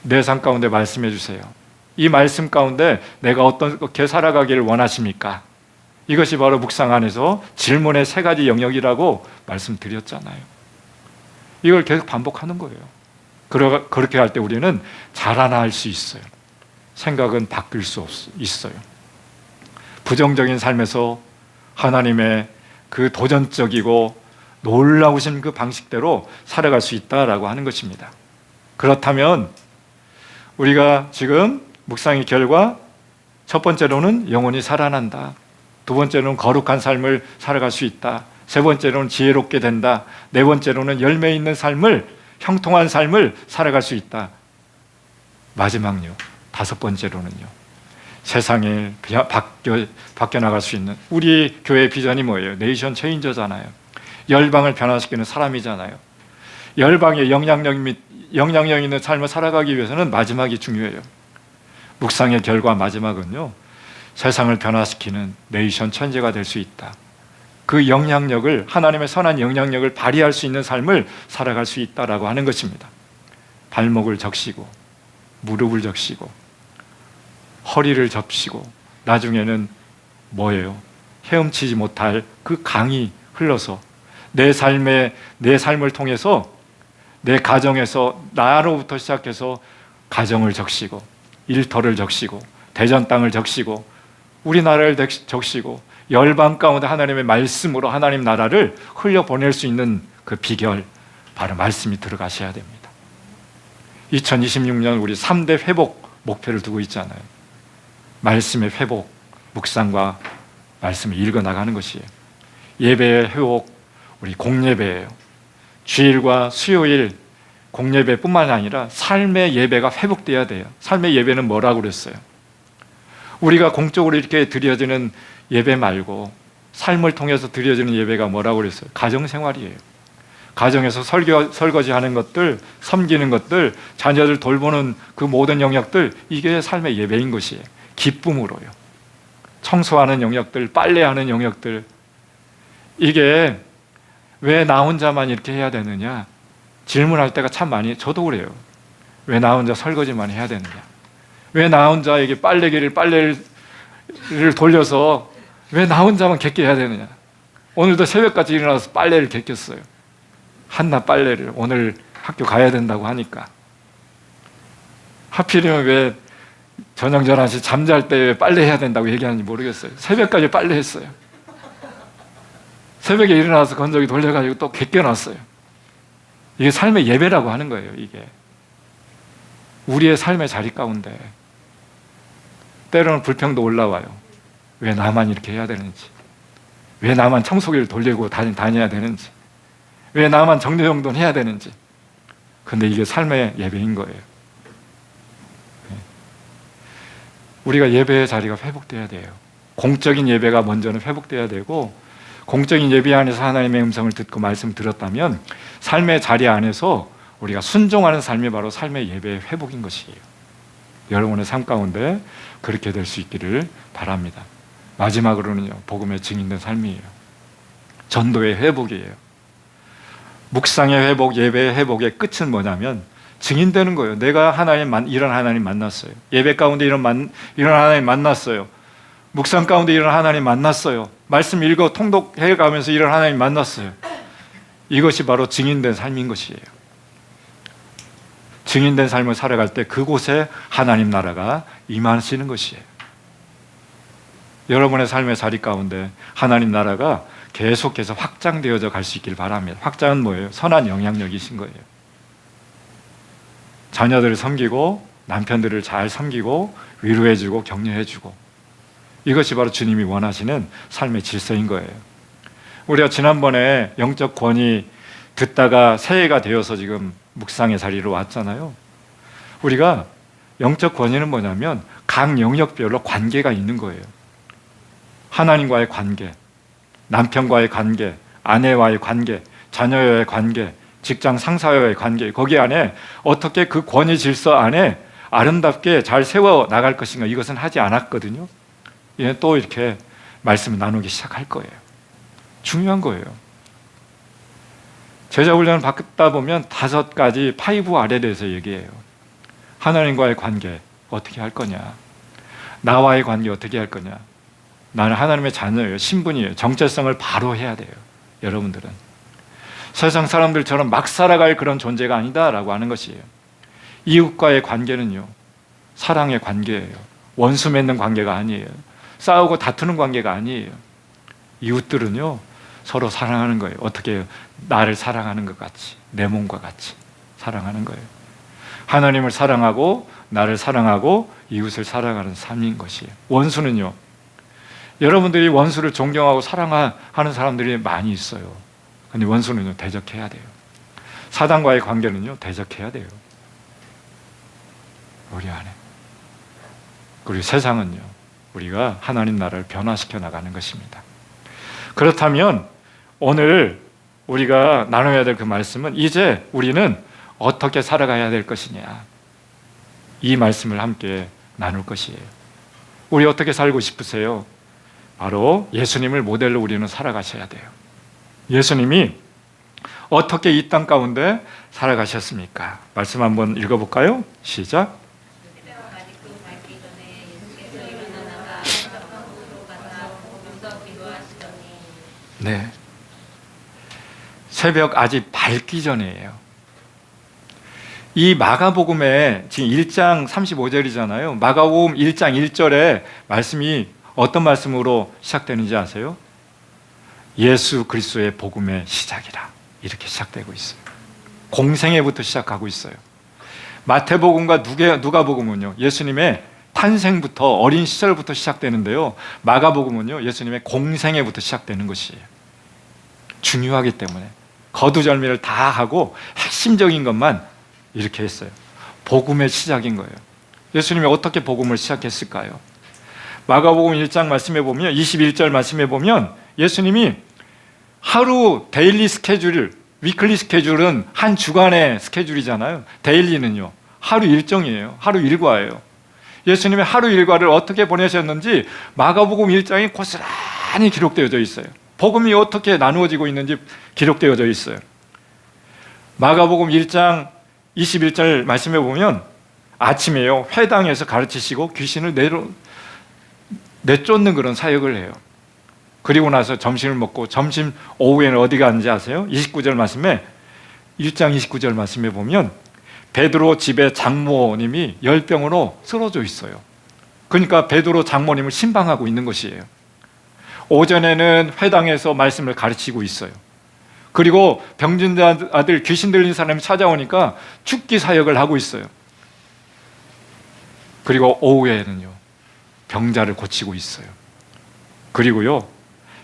내 삶 가운데 말씀해 주세요. 이 말씀 가운데 내가 어떻게 살아가기를 원하십니까? 이것이 바로 묵상 안에서 질문의 3가지 영역이라고 말씀드렸잖아요. 이걸 계속 반복하는 거예요. 그렇게 할 때 우리는 자라날 수 있어요. 생각은 바뀔 수 있어요. 부정적인 삶에서 하나님의 그 도전적이고 놀라우신 그 방식대로 살아갈 수 있다라고 하는 것입니다. 그렇다면 우리가 지금 묵상의 결과, 첫 번째로는 영혼이 살아난다. 두 번째로는 거룩한 삶을 살아갈 수 있다. 세 번째로는 지혜롭게 된다. 네 번째로는 열매 있는 삶을, 형통한 삶을 살아갈 수 있다. 마지막요, 5번째로는요, 세상에 바뀌어나갈 수 있는, 우리 교회의 비전이 뭐예요? 네이션 체인저잖아요. 열방을 변화시키는 사람이잖아요. 열방에 영향력 있는 삶을 살아가기 위해서는 마지막이 중요해요. 묵상의 결과 마지막은요, 세상을 변화시키는 네이션 천재가 될 수 있다. 그 영향력을, 하나님의 선한 영향력을 발휘할 수 있는 삶을 살아갈 수 있다라고 하는 것입니다. 발목을 적시고 무릎을 적시고 허리를 접시고 나중에는 뭐예요? 헤엄치지 못할 그 강이 흘러서 내 삶을 통해서, 내 가정에서, 나로부터 시작해서 가정을 적시고 일터를 적시고 대전 땅을 적시고 우리나라를 적시고 열방 가운데 하나님의 말씀으로 하나님 나라를 흘려보낼 수 있는 그 비결, 바로 말씀이 들어가셔야 됩니다. 2026년 우리 3대 회복 목표를 두고 있잖아요. 말씀의 회복, 묵상과 말씀을 읽어나가는 것이에요. 예배의 회복, 우리 공예배예요. 주일과 수요일 공예배뿐만 아니라 삶의 예배가 회복돼야 돼요. 삶의 예배는 뭐라고 그랬어요? 우리가 공적으로 이렇게 드려지는 예배 말고 삶을 통해서 드려지는 예배가 뭐라고 그랬어요? 가정생활이에요. 가정에서 설거지하는 것들, 섬기는 것들, 자녀들 돌보는 그 모든 영역들, 이게 삶의 예배인 것이에요. 기쁨으로요. 청소하는 영역들, 빨래하는 영역들, 이게 왜 나 혼자만 이렇게 해야 되느냐 질문할 때가 참 많이, 저도 그래요. 왜 나 혼자 설거지만 해야 되느냐, 왜 나 혼자 이게 빨래를 돌려서 왜 나 혼자만 객게 해야 되느냐. 오늘도 새벽까지 일어나서 빨래를 객겼어요. 한낮 빨래를, 오늘 학교 가야 된다고 하니까. 하필이면 왜 저녁 11시 잠잘 때 왜 빨래 해야 된다고 얘기하는지 모르겠어요. 새벽까지 빨래했어요. 새벽에 일어나서 건조기 돌려가지고 또 객겨놨어요. 이게 삶의 예배라고 하는 거예요. 이게 우리의 삶의 자리 가운데 때로는 불평도 올라와요. 왜 나만 이렇게 해야 되는지, 왜 나만 청소기를 돌리고 다녀야 되는지, 왜 나만 정리정돈 해야 되는지. 근데 이게 삶의 예배인 거예요. 우리가 예배의 자리가 회복돼야 돼요. 공적인 예배가 먼저는 회복돼야 되고, 공적인 예배 안에서 하나님의 음성을 듣고 말씀 들었다면 삶의 자리 안에서 우리가 순종하는 삶이 바로 삶의 예배의 회복인 것이에요. 여러분의 삶 가운데 그렇게 될 수 있기를 바랍니다. 마지막으로는요, 복음에 증인된 삶이에요. 전도의 회복이에요. 묵상의 회복, 예배의 회복의 끝은 뭐냐면 증인되는 거예요. 내가 이런 하나님 만났어요. 예배 가운데 이런 하나님 만났어요. 묵상 가운데 이런 하나님 만났어요. 말씀 읽어 통독해 가면서 이런 하나님 만났어요. 이것이 바로 증인된 삶인 것이에요. 증인된 삶을 살아갈 때 그곳에 하나님 나라가 임하시는 것이에요. 여러분의 삶의 자리 가운데 하나님 나라가 계속해서 확장되어져 갈 수 있길 바랍니다. 확장은 뭐예요? 선한 영향력이신 거예요. 자녀들을 섬기고 남편들을 잘 섬기고 위로해주고 격려해주고, 이것이 바로 주님이 원하시는 삶의 질서인 거예요. 우리가 지난번에 영적 권위 듣다가 새해가 되어서 지금 묵상의 자리로 왔잖아요. 우리가 영적 권위는 뭐냐면 각 영역별로 관계가 있는 거예요. 하나님과의 관계, 남편과의 관계, 아내와의 관계, 자녀와의 관계, 직장 상사와의 관계, 거기 안에 어떻게 그 권위 질서 안에 아름답게 잘 세워 나갈 것인가, 이것은 하지 않았거든요. 이제 또 이렇게 말씀을 나누기 시작할 거예요. 중요한 거예요. 제자 훈련을 받다 보면 5가지 파이브 R에 대해서 얘기해요. 하나님과의 관계 어떻게 할 거냐, 나와의 관계 어떻게 할 거냐, 나는 하나님의 자녀예요, 신분이에요, 정체성을 바로 해야 돼요. 여러분들은 세상 사람들처럼 막 살아갈 그런 존재가 아니다라고 하는 것이에요. 이웃과의 관계는요, 사랑의 관계예요. 원수 맺는 관계가 아니에요. 싸우고 다투는 관계가 아니에요. 이웃들은요, 서로 사랑하는 거예요. 어떻게 해요? 나를 사랑하는 것 같이, 내 몸과 같이 사랑하는 거예요. 하나님을 사랑하고 나를 사랑하고 이웃을 사랑하는 삶인 것이에요. 원수는요, 여러분들이 원수를 존경하고 사랑하는 사람들이 많이 있어요. 근데 원수는요, 대적해야 돼요. 사단과의 관계는요, 대적해야 돼요. 우리 안에. 그리고 세상은요, 우리가 하나님 나라를 변화시켜 나가는 것입니다. 그렇다면 오늘 우리가 나눠야 될 그 말씀은, 이제 우리는 어떻게 살아가야 될 것이냐, 이 말씀을 함께 나눌 것이에요. 우리 어떻게 살고 싶으세요? 바로 예수님을 모델로 우리는 살아가셔야 돼요. 예수님이 어떻게 이 땅 가운데 살아가셨습니까? 말씀 한번 읽어볼까요? 시작. 네, 새벽 아직 밝기 전이에요. 이 마가복음에 지금 1장 35절이잖아요. 마가복음 1장 1절에 말씀이 어떤 말씀으로 시작되는지 아세요? 예수 그리스도의 복음의 시작이라, 이렇게 시작되고 있어요. 공생애부터 시작하고 있어요. 마태복음과 누가복음은요, 예수님의 탄생부터, 어린 시절부터 시작되는데요, 마가복음은요, 예수님의 공생애부터 시작되는 것이에요. 중요하기 때문에 거두절미를 다 하고 핵심적인 것만 이렇게 했어요. 복음의 시작인 거예요. 예수님이 어떻게 복음을 시작했을까요? 마가복음 1장 말씀해 보면, 21절 말씀해 보면 예수님이 하루 데일리 스케줄을 위클리 스케줄은 한 주간의 스케줄이잖아요. 데일리는요, 하루 일정이에요. 하루 일과예요. 예수님의 하루 일과를 어떻게 보내셨는지 마가복음 1장이 고스란히 기록되어져 있어요. 복음이 어떻게 나누어지고 있는지 기록되어져 있어요. 마가복음 1장 21절 말씀해 보면 아침에요, 회당에서 가르치시고 귀신을 내쫓는 그런 사역을 해요. 그리고 나서 점심을 먹고 점심 오후에는 어디 가는지 아세요? 29절 말씀에 1장 29절 말씀에 보면 베드로 집에 장모님이 열병으로 쓰러져 있어요. 그러니까 베드로 장모님을 신방하고 있는 것이에요. 오전에는 회당에서 말씀을 가르치고 있어요. 그리고 병든 아들 귀신 들린 사람이 찾아오니까 죽기 사역을 하고 있어요. 그리고 오후에는요, 병자를 고치고 있어요. 그리고요,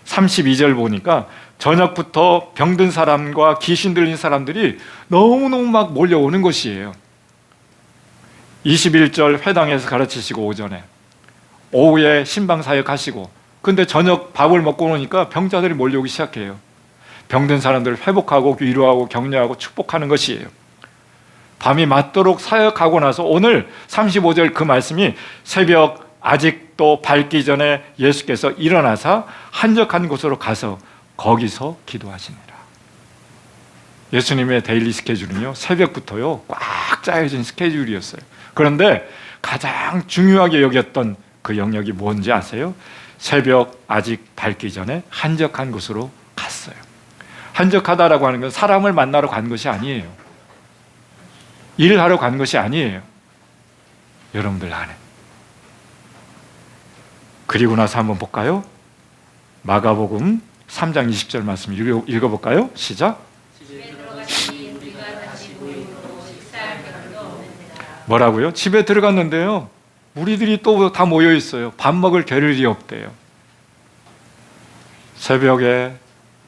32절 보니까 저녁부터 병든 사람과 귀신 들린 사람들이 너무너무 막 몰려오는 것이에요. 21절 회당에서 가르치시고 오전에, 오후에 신방 사역하시고, 근데 저녁 밥을 먹고 오니까 병자들이 몰려오기 시작해요. 병든 사람들을 회복하고 위로하고 격려하고 축복하는 것이에요. 밤이 맞도록 사역하고 나서 오늘 35절 그 말씀이 새벽 아직도 밝기 전에 예수께서 일어나사 한적한 곳으로 가서 거기서 기도하시니라. 예수님의 데일리 스케줄은요, 새벽부터요 꽉 짜여진 스케줄이었어요. 그런데 가장 중요하게 여겼던 그 영역이 뭔지 아세요? 새벽 아직 밝기 전에 한적한 곳으로 갔어요. 한적하다라고 하는 건 사람을 만나러 간 것이 아니에요. 일하러 간 것이 아니에요. 여러분들 안에. 그리고 나서 한번 볼까요? 마가복음 3장 20절 말씀 읽어볼까요? 시작. 뭐라고요? 집에 들어갔는데요, 무리들이 또 다 모여 있어요. 밥 먹을 겨를이 없대요. 새벽에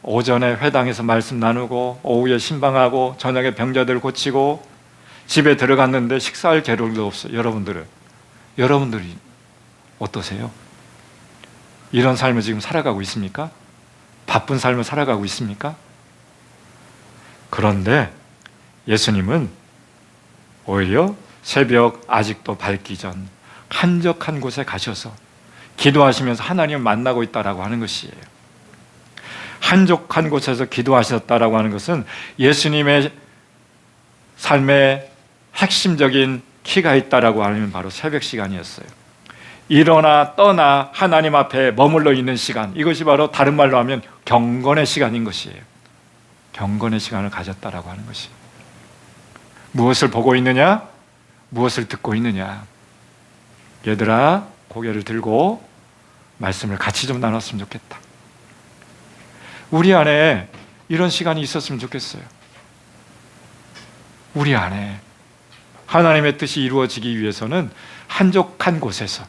오전에 회당에서 말씀 나누고 오후에 신방하고 저녁에 병자들 고치고 집에 들어갔는데 식사할 겨를도 없어요. 여러분들이 어떠세요? 이런 삶을 지금 살아가고 있습니까? 바쁜 삶을 살아가고 있습니까? 그런데 예수님은 오히려 새벽 아직도 밝기 전 한적한 곳에 가셔서 기도하시면서 하나님을 만나고 있다라고 하는 것이에요. 한적한 곳에서 기도하셨다라고 하는 것은 예수님의 삶의 핵심적인 키가 있다라고 하면 바로 새벽 시간이었어요. 일어나 떠나 하나님 앞에 머물러 있는 시간, 이것이 바로 다른 말로 하면 경건의 시간인 것이에요. 경건의 시간을 가졌다라고 하는 것이. 무엇을 보고 있느냐? 무엇을 듣고 있느냐? 얘들아, 고개를 들고 말씀을 같이 좀 나눴으면 좋겠다. 우리 안에 이런 시간이 있었으면 좋겠어요. 우리 안에 하나님의 뜻이 이루어지기 위해서는 한적한 곳에서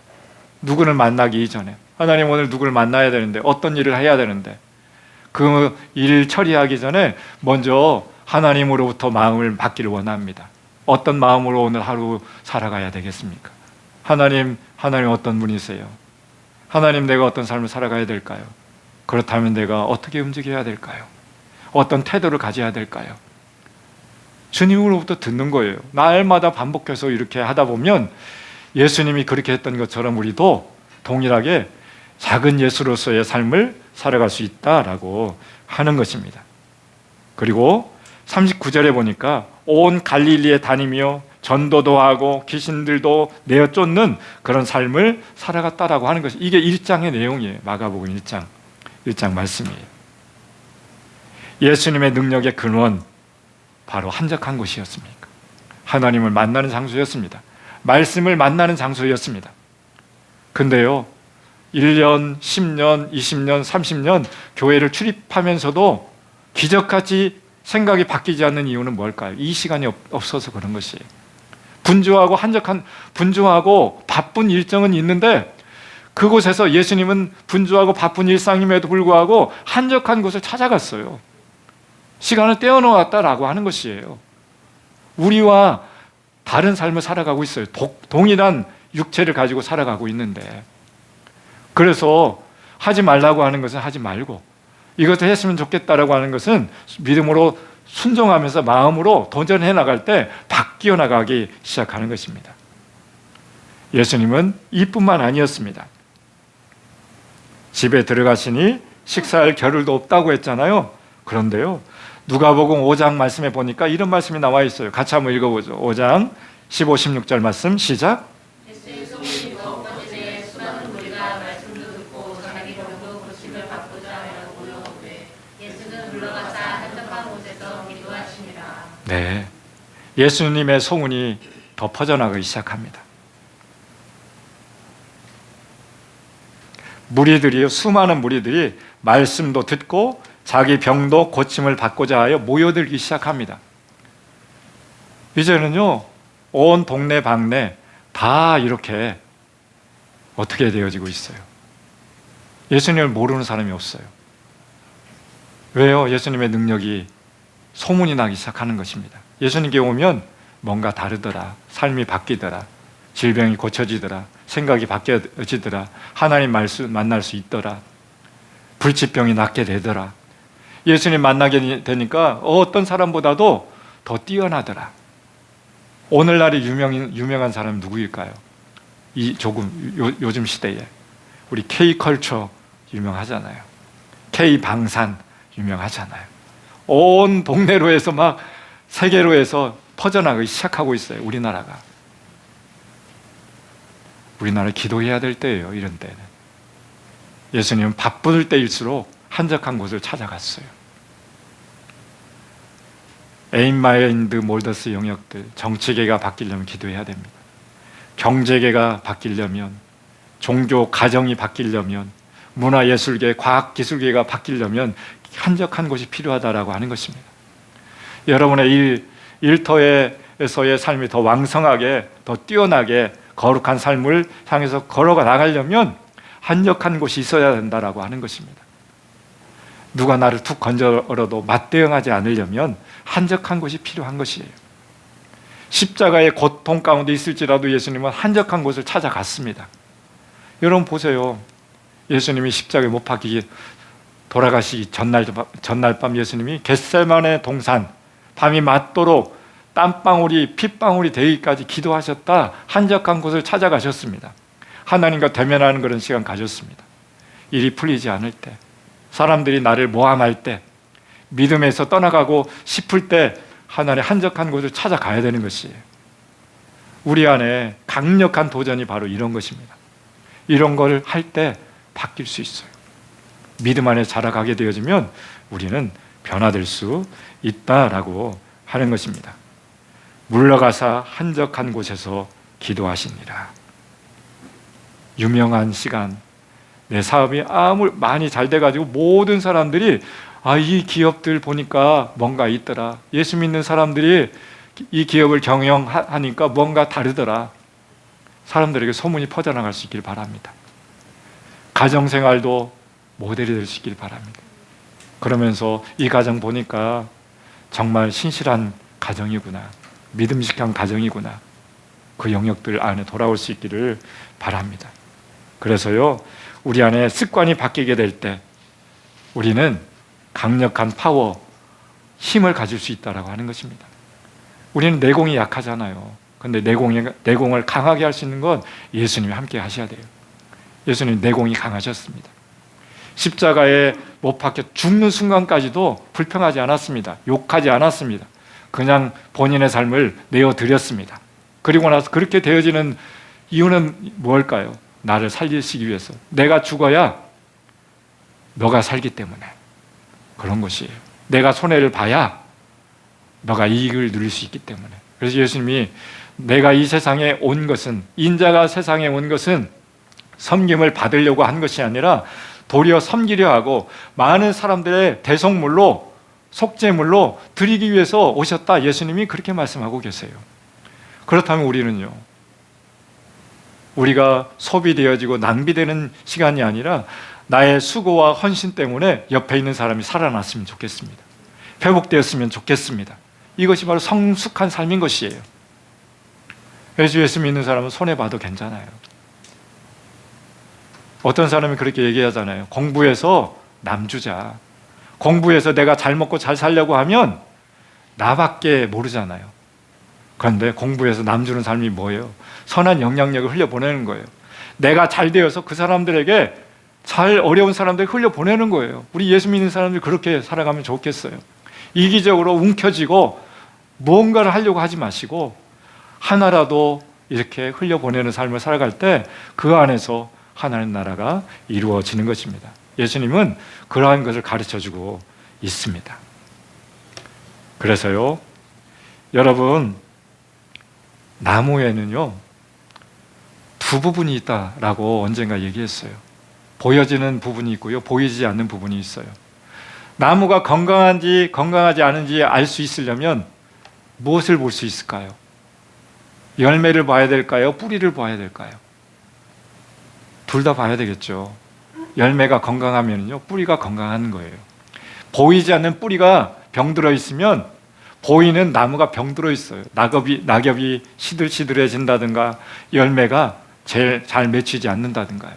누구를 만나기 이전에, 하나님 오늘 누구를 만나야 되는데, 어떤 일을 해야 되는데, 그 일 처리하기 전에 먼저 하나님으로부터 마음을 받기를 원합니다. 어떤 마음으로 오늘 하루 살아가야 되겠습니까? 하나님 어떤 분이세요? 하나님, 내가 어떤 삶을 살아가야 될까요? 그렇다면 내가 어떻게 움직여야 될까요? 어떤 태도를 가져야 될까요? 주님으로부터 듣는 거예요. 날마다 반복해서 이렇게 하다 보면 예수님이 그렇게 했던 것처럼 우리도 동일하게 작은 예수로서의 삶을 살아갈 수 있다라고 하는 것입니다. 그리고 39절에 보니까 온 갈릴리에 다니며 전도도 하고 귀신들도 내어 쫓는 그런 삶을 살아갔다라고 하는 것이, 이게 1장의 내용이에요. 마가복음 1장 말씀이에요. 예수님의 능력의 근원, 바로 한적한 곳이었습니까? 하나님을 만나는 장소였습니다. 말씀을 만나는 장소였습니다. 근데요, 1년, 10년, 20년, 30년 교회를 출입하면서도 기적같이 생각이 바뀌지 않는 이유는 뭘까요? 이 시간이 없어서 그런 것이에요. 분주하고 바쁜 일정은 있는데 그곳에서 예수님은 분주하고 바쁜 일상임에도 불구하고 한적한 곳을 찾아갔어요. 시간을 떼어놓았다라고 하는 것이에요. 우리와 다른 삶을 살아가고 있어요. 동일한 육체를 가지고 살아가고 있는데, 그래서 하지 말라고 하는 것은 하지 말고, 이것을 했으면 좋겠다라고 하는 것은 믿음으로 순종하면서 마음으로 도전해 나갈 때 바뀌어 나가기 시작하는 것입니다. 예수님은 이뿐만 아니었습니다. 집에 들어가시니 식사할 겨를도 없다고 했잖아요. 그런데요, 누가복음 5장 말씀에 보니까 이런 말씀이 나와 있어요. 같이 한번 읽어보죠. 5장 15, 16절 말씀 시작. 예수의 소문이 더욱 퍼지되 수많은 무리가 말씀도 듣고 자기 병도 고침을 받고자 하여 모여오되 예수는 물러가사 한적한 곳에서 기도하시니라. 네, 예수님의 소문이 더 퍼져나가기 시작합니다. 무리들이요, 수많은 무리들이 말씀도 듣고 자기 병도 고침을 받고자 하여 모여들기 시작합니다. 이제는요, 온 동네 방네 다 이렇게 어떻게 되어지고 있어요? 예수님을 모르는 사람이 없어요. 왜요? 예수님의 능력이 소문이 나기 시작하는 것입니다. 예수님께 오면 뭔가 다르더라, 삶이 바뀌더라, 질병이 고쳐지더라, 생각이 바뀌어지더라, 하나님 만날 수 있더라, 불치병이 낫게 되더라. 예수님 만나게 되니까 어떤 사람보다도 더 뛰어나더라. 오늘날의 유명한 사람은 누구일까요? 요즘 시대에 우리 K컬처 유명하잖아요. K방산 유명하잖아요. 온 동네로 해서 막 세계로 해서 퍼져나가기 시작하고 있어요. 우리나라 기도해야 될 때예요. 이런 때는 예수님은 바쁠 때일수록 한적한 곳을 찾아갔어요. 에인마인드 몰더스 영역들, 정치계가 바뀌려면 기도해야 됩니다. 경제계가 바뀌려면, 종교 가정이 바뀌려면, 문화예술계, 과학기술계가 바뀌려면 한적한 곳이 필요하다라고 하는 것입니다. 여러분의 일터에서의 삶이 더 왕성하게, 더 뛰어나게 거룩한 삶을 향해서 걸어가 나가려면 한적한 곳이 있어야 된다라고 하는 것입니다. 누가 나를 툭 건져어도 맞대응하지 않으려면 한적한 곳이 필요한 것이에요. 십자가의 고통 가운데 있을지라도 예수님은 한적한 곳을 찾아갔습니다. 여러분 보세요. 예수님이 십자가에 못 박히기 돌아가시기 전날 밤 예수님이 겟세마네 동산 밤이 맞도록 땀방울이 핏방울이 되기까지 기도하셨다. 한적한 곳을 찾아가셨습니다. 하나님과 대면하는 그런 시간 가졌습니다. 일이 풀리지 않을 때, 사람들이 나를 모함할 때, 믿음에서 떠나가고 싶을 때 하나님의 한적한 곳을 찾아가야 되는 것이에요. 우리 안에 강력한 도전이 바로 이런 것입니다. 이런 걸 할 때 바뀔 수 있어요. 믿음 안에 자라가게 되어지면 우리는 변화될 수 있다라고 하는 것입니다. 물러가사 한적한 곳에서 기도하시니라. 유명한 시간, 내 사업이 아무 많이 잘 돼가지고 모든 사람들이 이 기업들 보니까 뭔가 있더라. 예수 믿는 사람들이 이 기업을 경영하니까 뭔가 다르더라. 사람들에게 소문이 퍼져나갈 수 있길 바랍니다. 가정생활도 모델이 될 수 있길 바랍니다. 그러면서 이 가정 보니까 정말 신실한 가정이구나, 믿음직한 가정이구나, 그 영역들 안에 돌아올 수 있기를 바랍니다. 그래서요, 우리 안에 습관이 바뀌게 될 때 우리는 강력한 파워, 힘을 가질 수 있다고 하는 것입니다. 우리는 내공이 약하잖아요. 그런데 내공을 강하게 할 수 있는 건 예수님이 함께 하셔야 돼요. 예수님 내공이 강하셨습니다. 십자가에 못 박혀 죽는 순간까지도 불평하지 않았습니다. 욕하지 않았습니다. 그냥 본인의 삶을 내어드렸습니다. 그리고 나서 그렇게 되어지는 이유는 무엇일까요? 나를 살리시기 위해서. 내가 죽어야 너가 살기 때문에 그런 것이에요. 내가 손해를 봐야 너가 이익을 누릴 수 있기 때문에. 그래서 예수님이 내가 이 세상에 온 것은, 인자가 세상에 온 것은 섬김을 받으려고 한 것이 아니라 도리어 섬기려 하고 많은 사람들의 대속물로, 속죄물로 드리기 위해서 오셨다. 예수님이 그렇게 말씀하고 계세요. 그렇다면 우리는요, 우리가 소비되어지고 낭비되는 시간이 아니라 나의 수고와 헌신 때문에 옆에 있는 사람이 살아났으면 좋겠습니다. 회복되었으면 좋겠습니다. 이것이 바로 성숙한 삶인 것이에요. 그래서 예수 믿는 사람은 손해봐도 괜찮아요. 어떤 사람이 그렇게 얘기하잖아요. 공부해서 남주자. 공부해서 내가 잘 먹고 잘 살려고 하면 나밖에 모르잖아요. 그런데 공부해서 남 주는 삶이 뭐예요? 선한 영향력을 흘려보내는 거예요. 내가 잘 되어서 그 사람들에게 잘 어려운 사람들에게 흘려보내는 거예요. 우리 예수 믿는 사람들이 그렇게 살아가면 좋겠어요. 이기적으로 움켜쥐고 무언가를 하려고 하지 마시고 하나라도 이렇게 흘려보내는 삶을 살아갈 때 그 안에서 하나님 나라가 이루어지는 것입니다. 예수님은 그러한 것을 가르쳐주고 있습니다. 그래서요, 여러분, 나무에는요 두 부분이 있다라고 언젠가 얘기했어요. 보여지는 부분이 있고요, 보이지 않는 부분이 있어요. 나무가 건강한지 건강하지 않은지 알 수 있으려면 무엇을 볼 수 있을까요? 열매를 봐야 될까요? 뿌리를 봐야 될까요? 둘 다 봐야 되겠죠. 열매가 건강하면요, 뿌리가 건강한 거예요. 보이지 않는 뿌리가 병들어 있으면 보이는 나무가 병들어 있어요. 낙엽이 시들시들해진다든가 열매가 제일 잘 맺히지 않는다든가요.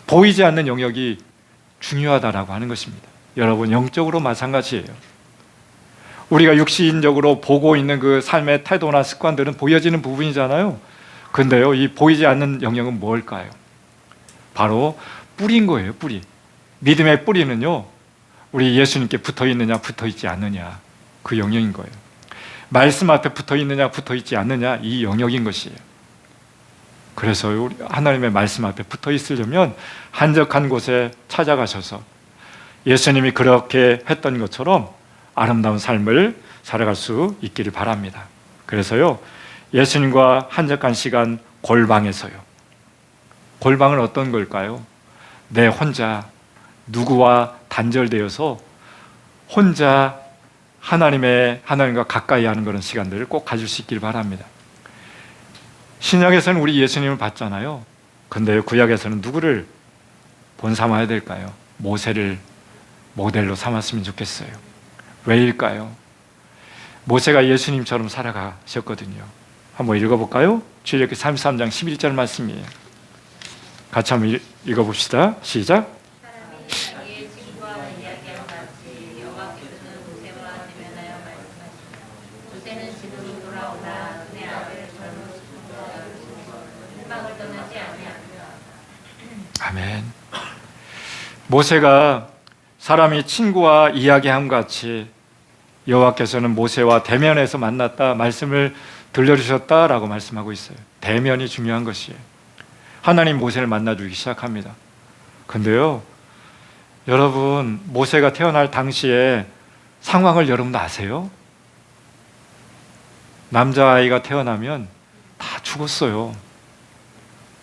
보이지 않는 영역이 중요하다라고 하는 것입니다. 여러분, 영적으로 마찬가지예요. 우리가 육신적으로 보고 있는 그 삶의 태도나 습관들은 보여지는 부분이잖아요. 근데요, 이 보이지 않는 영역은 뭘까요? 바로 뿌리인 거예요, 뿌리. 믿음의 뿌리는요, 우리 예수님께 붙어 있느냐, 붙어 있지 않느냐, 그 영역인 거예요. 말씀 앞에 붙어 있느냐, 붙어 있지 않느냐, 이 영역인 것이에요. 그래서 우리 하나님의 말씀 앞에 붙어 있으려면 한적한 곳에 찾아가셔서 예수님이 그렇게 했던 것처럼 아름다운 삶을 살아갈 수 있기를 바랍니다. 그래서요, 예수님과 한적한 시간 골방에서요. 골방은 어떤 걸까요? 내 혼자 누구와 단절되어서 혼자 하나님과 가까이 하는 그런 시간들을 꼭 가질 수 있기를 바랍니다. 신약에서는 우리 예수님을 봤잖아요. 근데 구약에서는 누구를 본 삼아야 될까요? 모세를 모델로 삼았으면 좋겠어요. 왜일까요? 모세가 예수님처럼 살아가셨거든요. 한번 읽어볼까요? 출애굽기 33장 11절 말씀이에요. 같이 한번 읽어봅시다. 시작. 사람이 자기의 친구와 이야기하고 같이 여호와께서는 모세와 대면하여 말씀하시며 모세는 집으로 돌아오나 그의 아들 젊은 친구와 일방을 떠나지 아니하며. 아멘. 모세가 사람이 친구와 이야기함 같이 여호와께서는 모세와 대면에서 만났다 말씀을 들려주셨다라고 말씀하고 있어요. 대면이 중요한 것이에요. 하나님 모세를 만나주기 시작합니다. 근데요, 여러분, 모세가 태어날 당시에 상황을 여러분도 아세요? 남자아이가 태어나면 다 죽었어요.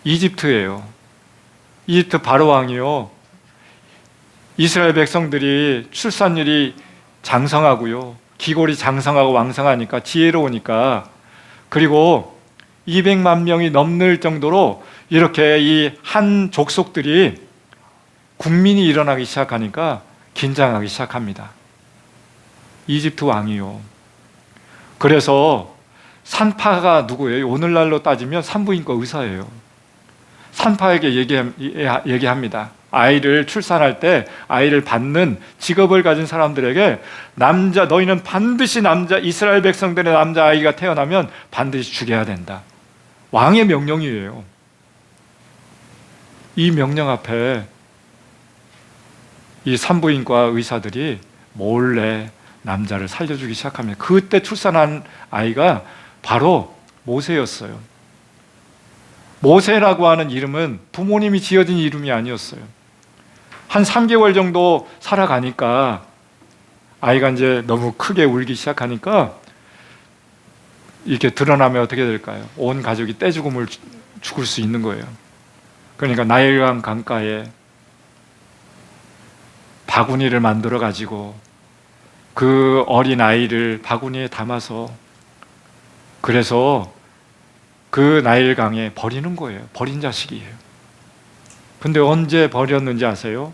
이집트예요. 이집트 바로왕이요, 이스라엘 백성들이 출산율이 장성하고요, 기골이 장성하고 왕성하니까, 지혜로우니까, 그리고 200만 명이 넘는 정도로 이렇게 이 한 족속들이 국민이 일어나기 시작하니까 긴장하기 시작합니다. 이집트 왕이요. 그래서 산파가 누구예요? 오늘날로 따지면 산부인과 의사예요. 산파에게 얘기합니다. 아이를 출산할 때 아이를 받는 직업을 가진 사람들에게 너희는 반드시 이스라엘 백성들의 남자아이가 태어나면 반드시 죽여야 된다. 왕의 명령이에요. 이 명령 앞에 이 산부인과 의사들이 몰래 남자를 살려주기 시작합니다. 그때 출산한 아이가 바로 모세였어요. 모세라고 하는 이름은 부모님이 지어진 이름이 아니었어요. 한 3개월 정도 살아가니까 아이가 이제 너무 크게 울기 시작하니까 이렇게 드러나면 어떻게 될까요? 온 가족이 떼죽음을 죽을 수 있는 거예요. 그러니까 나일강 강가에 바구니를 만들어 가지고 그 어린 아이를 바구니에 담아서, 그래서 그 나일강에 버리는 거예요. 버린 자식이에요. 근데 언제 버렸는지 아세요?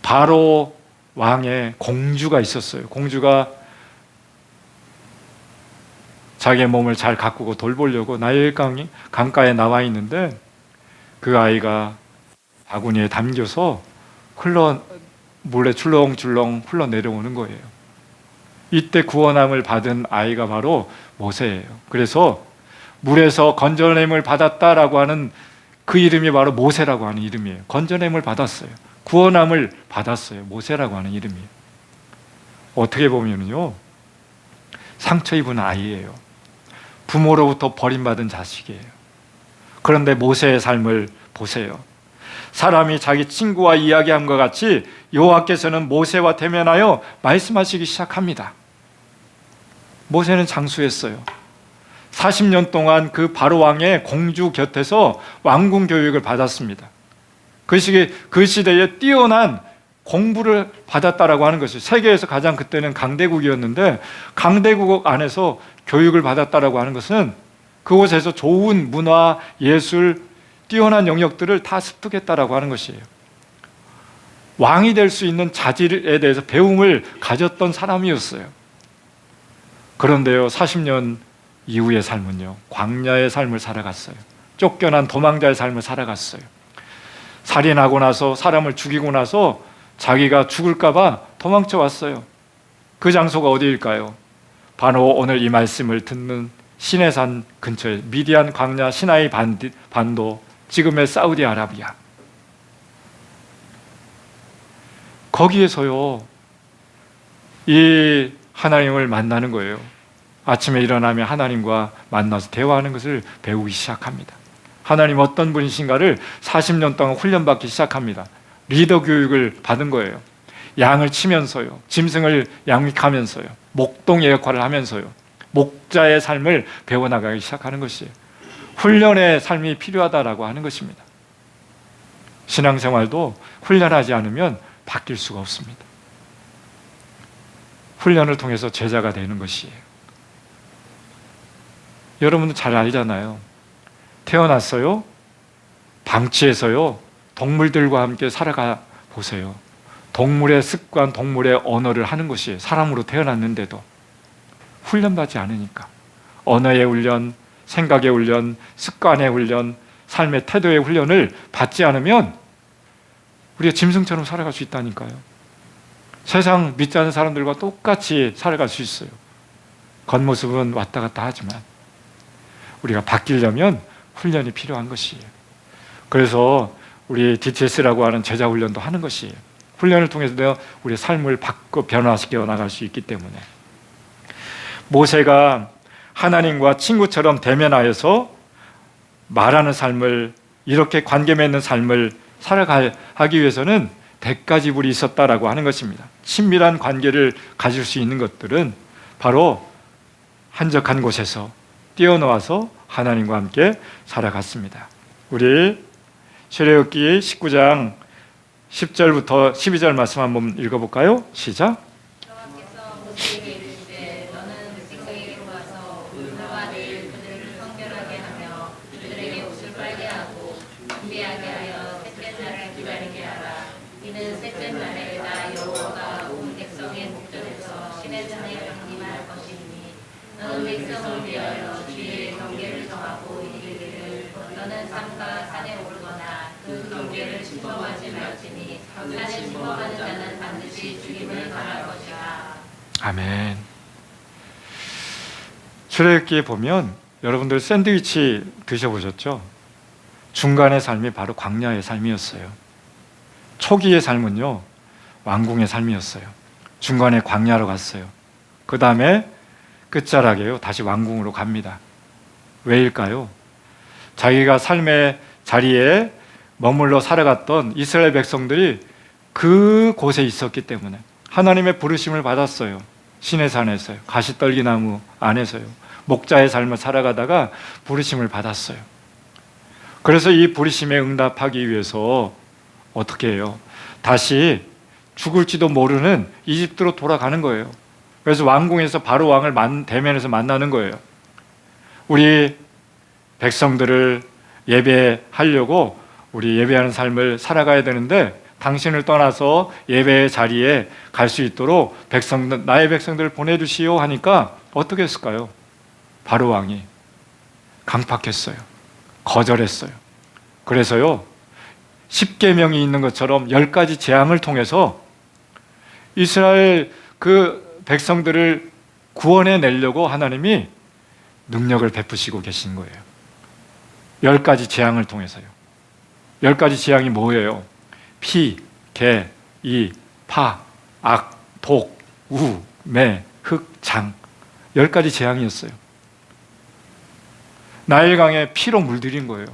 바로 왕의 공주가 있었어요. 공주가 자기의 몸을 잘 가꾸고 돌보려고 나일강이 강가에 나와 있는데 그 아이가 바구니에 담겨서 몰래 출렁출렁 흘러 내려오는 거예요. 이때 구원함을 받은 아이가 바로 모세예요. 그래서 물에서 건져냄을 받았다라고 하는 그 이름이 바로 모세라고 하는 이름이에요. 건져냄을 받았어요. 구원함을 받았어요. 모세라고 하는 이름이에요. 어떻게 보면요, 상처 입은 아이예요. 부모로부터 버림받은 자식이에요. 그런데 모세의 삶을 보세요. 사람이 자기 친구와 이야기한 것 같이 여호와께서는 모세와 대면하여 말씀하시기 시작합니다. 모세는 장수했어요. 40년 동안 그 바로 왕의 공주 곁에서 왕궁 교육을 받았습니다. 그 시대에 뛰어난 공부를 받았다라고 하는 것이, 세계에서 가장 그때는 강대국이었는데 강대국 안에서 교육을 받았다라고 하는 것은 그곳에서 좋은 문화, 예술, 뛰어난 영역들을 다 습득했다라고 하는 것이에요. 왕이 될 수 있는 자질에 대해서 배움을 가졌던 사람이었어요. 그런데요, 40년 이후의 삶은요, 광야의 삶을 살아갔어요. 쫓겨난 도망자의 삶을 살아갔어요. 살인하고 나서, 사람을 죽이고 나서 자기가 죽을까 봐 도망쳐 왔어요. 그 장소가 어디일까요? 바로 오늘 이 말씀을 듣는 시내산 근처에 미디안 광야 시나이 반도, 지금의 사우디아라비아. 거기에서요, 이 하나님을 만나는 거예요. 아침에 일어나면 하나님과 만나서 대화하는 것을 배우기 시작합니다. 하나님 어떤 분이신가를 40년 동안 훈련받기 시작합니다. 리더 교육을 받은 거예요. 양을 치면서요, 짐승을 양육하면서요, 목동의 역할을 하면서요, 목자의 삶을 배워나가기 시작하는 것이에요. 훈련의 삶이 필요하다라고 하는 것입니다. 신앙생활도 훈련하지 않으면 바뀔 수가 없습니다. 훈련을 통해서 제자가 되는 것이에요. 여러분도 잘 알잖아요. 태어났어요. 방치해서요, 동물들과 함께 살아가 보세요. 동물의 습관, 동물의 언어를 하는 것이에요. 사람으로 태어났는데도 훈련받지 않으니까. 언어의 훈련, 생각의 훈련, 습관의 훈련, 삶의 태도의 훈련을 받지 않으면 우리가 짐승처럼 살아갈 수 있다니까요. 세상 믿지 않는 사람들과 똑같이 살아갈 수 있어요. 겉모습은 왔다 갔다 하지만 우리가 바뀌려면 훈련이 필요한 것이에요. 그래서 우리 DTS라고 하는 제자 훈련도 하는 것이에요. 훈련을 통해서 우리의 삶을 바꿔 변화시켜 나갈 수 있기 때문에. 모세가 하나님과 친구처럼 대면하여서 말하는 삶을, 이렇게 관계 맺는 삶을 살아가기 위해서는 100가지 불이 있었다라고 하는 것입니다. 친밀한 관계를 가질 수 있는 것들은 바로 한적한 곳에서 뛰어나와서 하나님과 함께 살아갔습니다. 우리 출애굽기 19장 10절부터 12절 말씀 한번 읽어볼까요? 시작. 여호와께서 모세에게 이르시되 너는 백성에게로 가서 오늘과 내일 그들을 성결하게 하며 그들에게 옷을 빨게 하고 준비하게 하여 셋째 날을 기다리게 하라. 이는 셋째 날에 나 여호와가 온 백성의 목전에서 시내산에 강림할 것이니 너는 백성을 위하여 주의 경계를 정하고 이르기를 너는 산과 산에 오르거나 그 경계를 침범하지 말지니 산을 침범하는 자는 반드시 죽임을 당할 것이라. 아멘. 출애굽기에 보면 여러분들 샌드위치 드셔보셨죠? 중간의 삶이 바로 광야의 삶이었어요. 초기의 삶은요, 왕궁의 삶이었어요. 중간에 광야로 갔어요. 그 다음에 끝자락에요, 다시 왕궁으로 갑니다. 왜일까요? 자기가 삶의 자리에 머물러 살아갔던 이스라엘 백성들이 그곳에 있었기 때문에 하나님의 부르심을 받았어요. 시내산에서요, 가시떨기나무 안에서요, 목자의 삶을 살아가다가 부르심을 받았어요. 그래서 이 부르심에 응답하기 위해서 어떻게 해요? 다시 죽을지도 모르는 이집트로 돌아가는 거예요. 그래서 왕궁에서 바로 왕을 대면해서 만나는 거예요. 우리 백성들을 예배하려고 우리 예배하는 삶을 살아가야 되는데 당신을 떠나서 예배의 자리에 갈 수 있도록 나의 백성들을 보내주시오 하니까 어떻게 했을까요? 바로 왕이 강팍했어요. 거절했어요. 그래서요, 10계명이 있는 것처럼 10가지 재앙을 통해서 이스라엘 그 백성들을 구원해 내려고 하나님이 능력을 베푸시고 계신 거예요. 10가지 재앙을 통해서요. 10가지 재앙이 뭐예요? 피, 개, 이, 파, 악, 독, 우, 매, 흑, 장. 10가지 재앙이었어요. 나일강에 피로 물들인 거예요.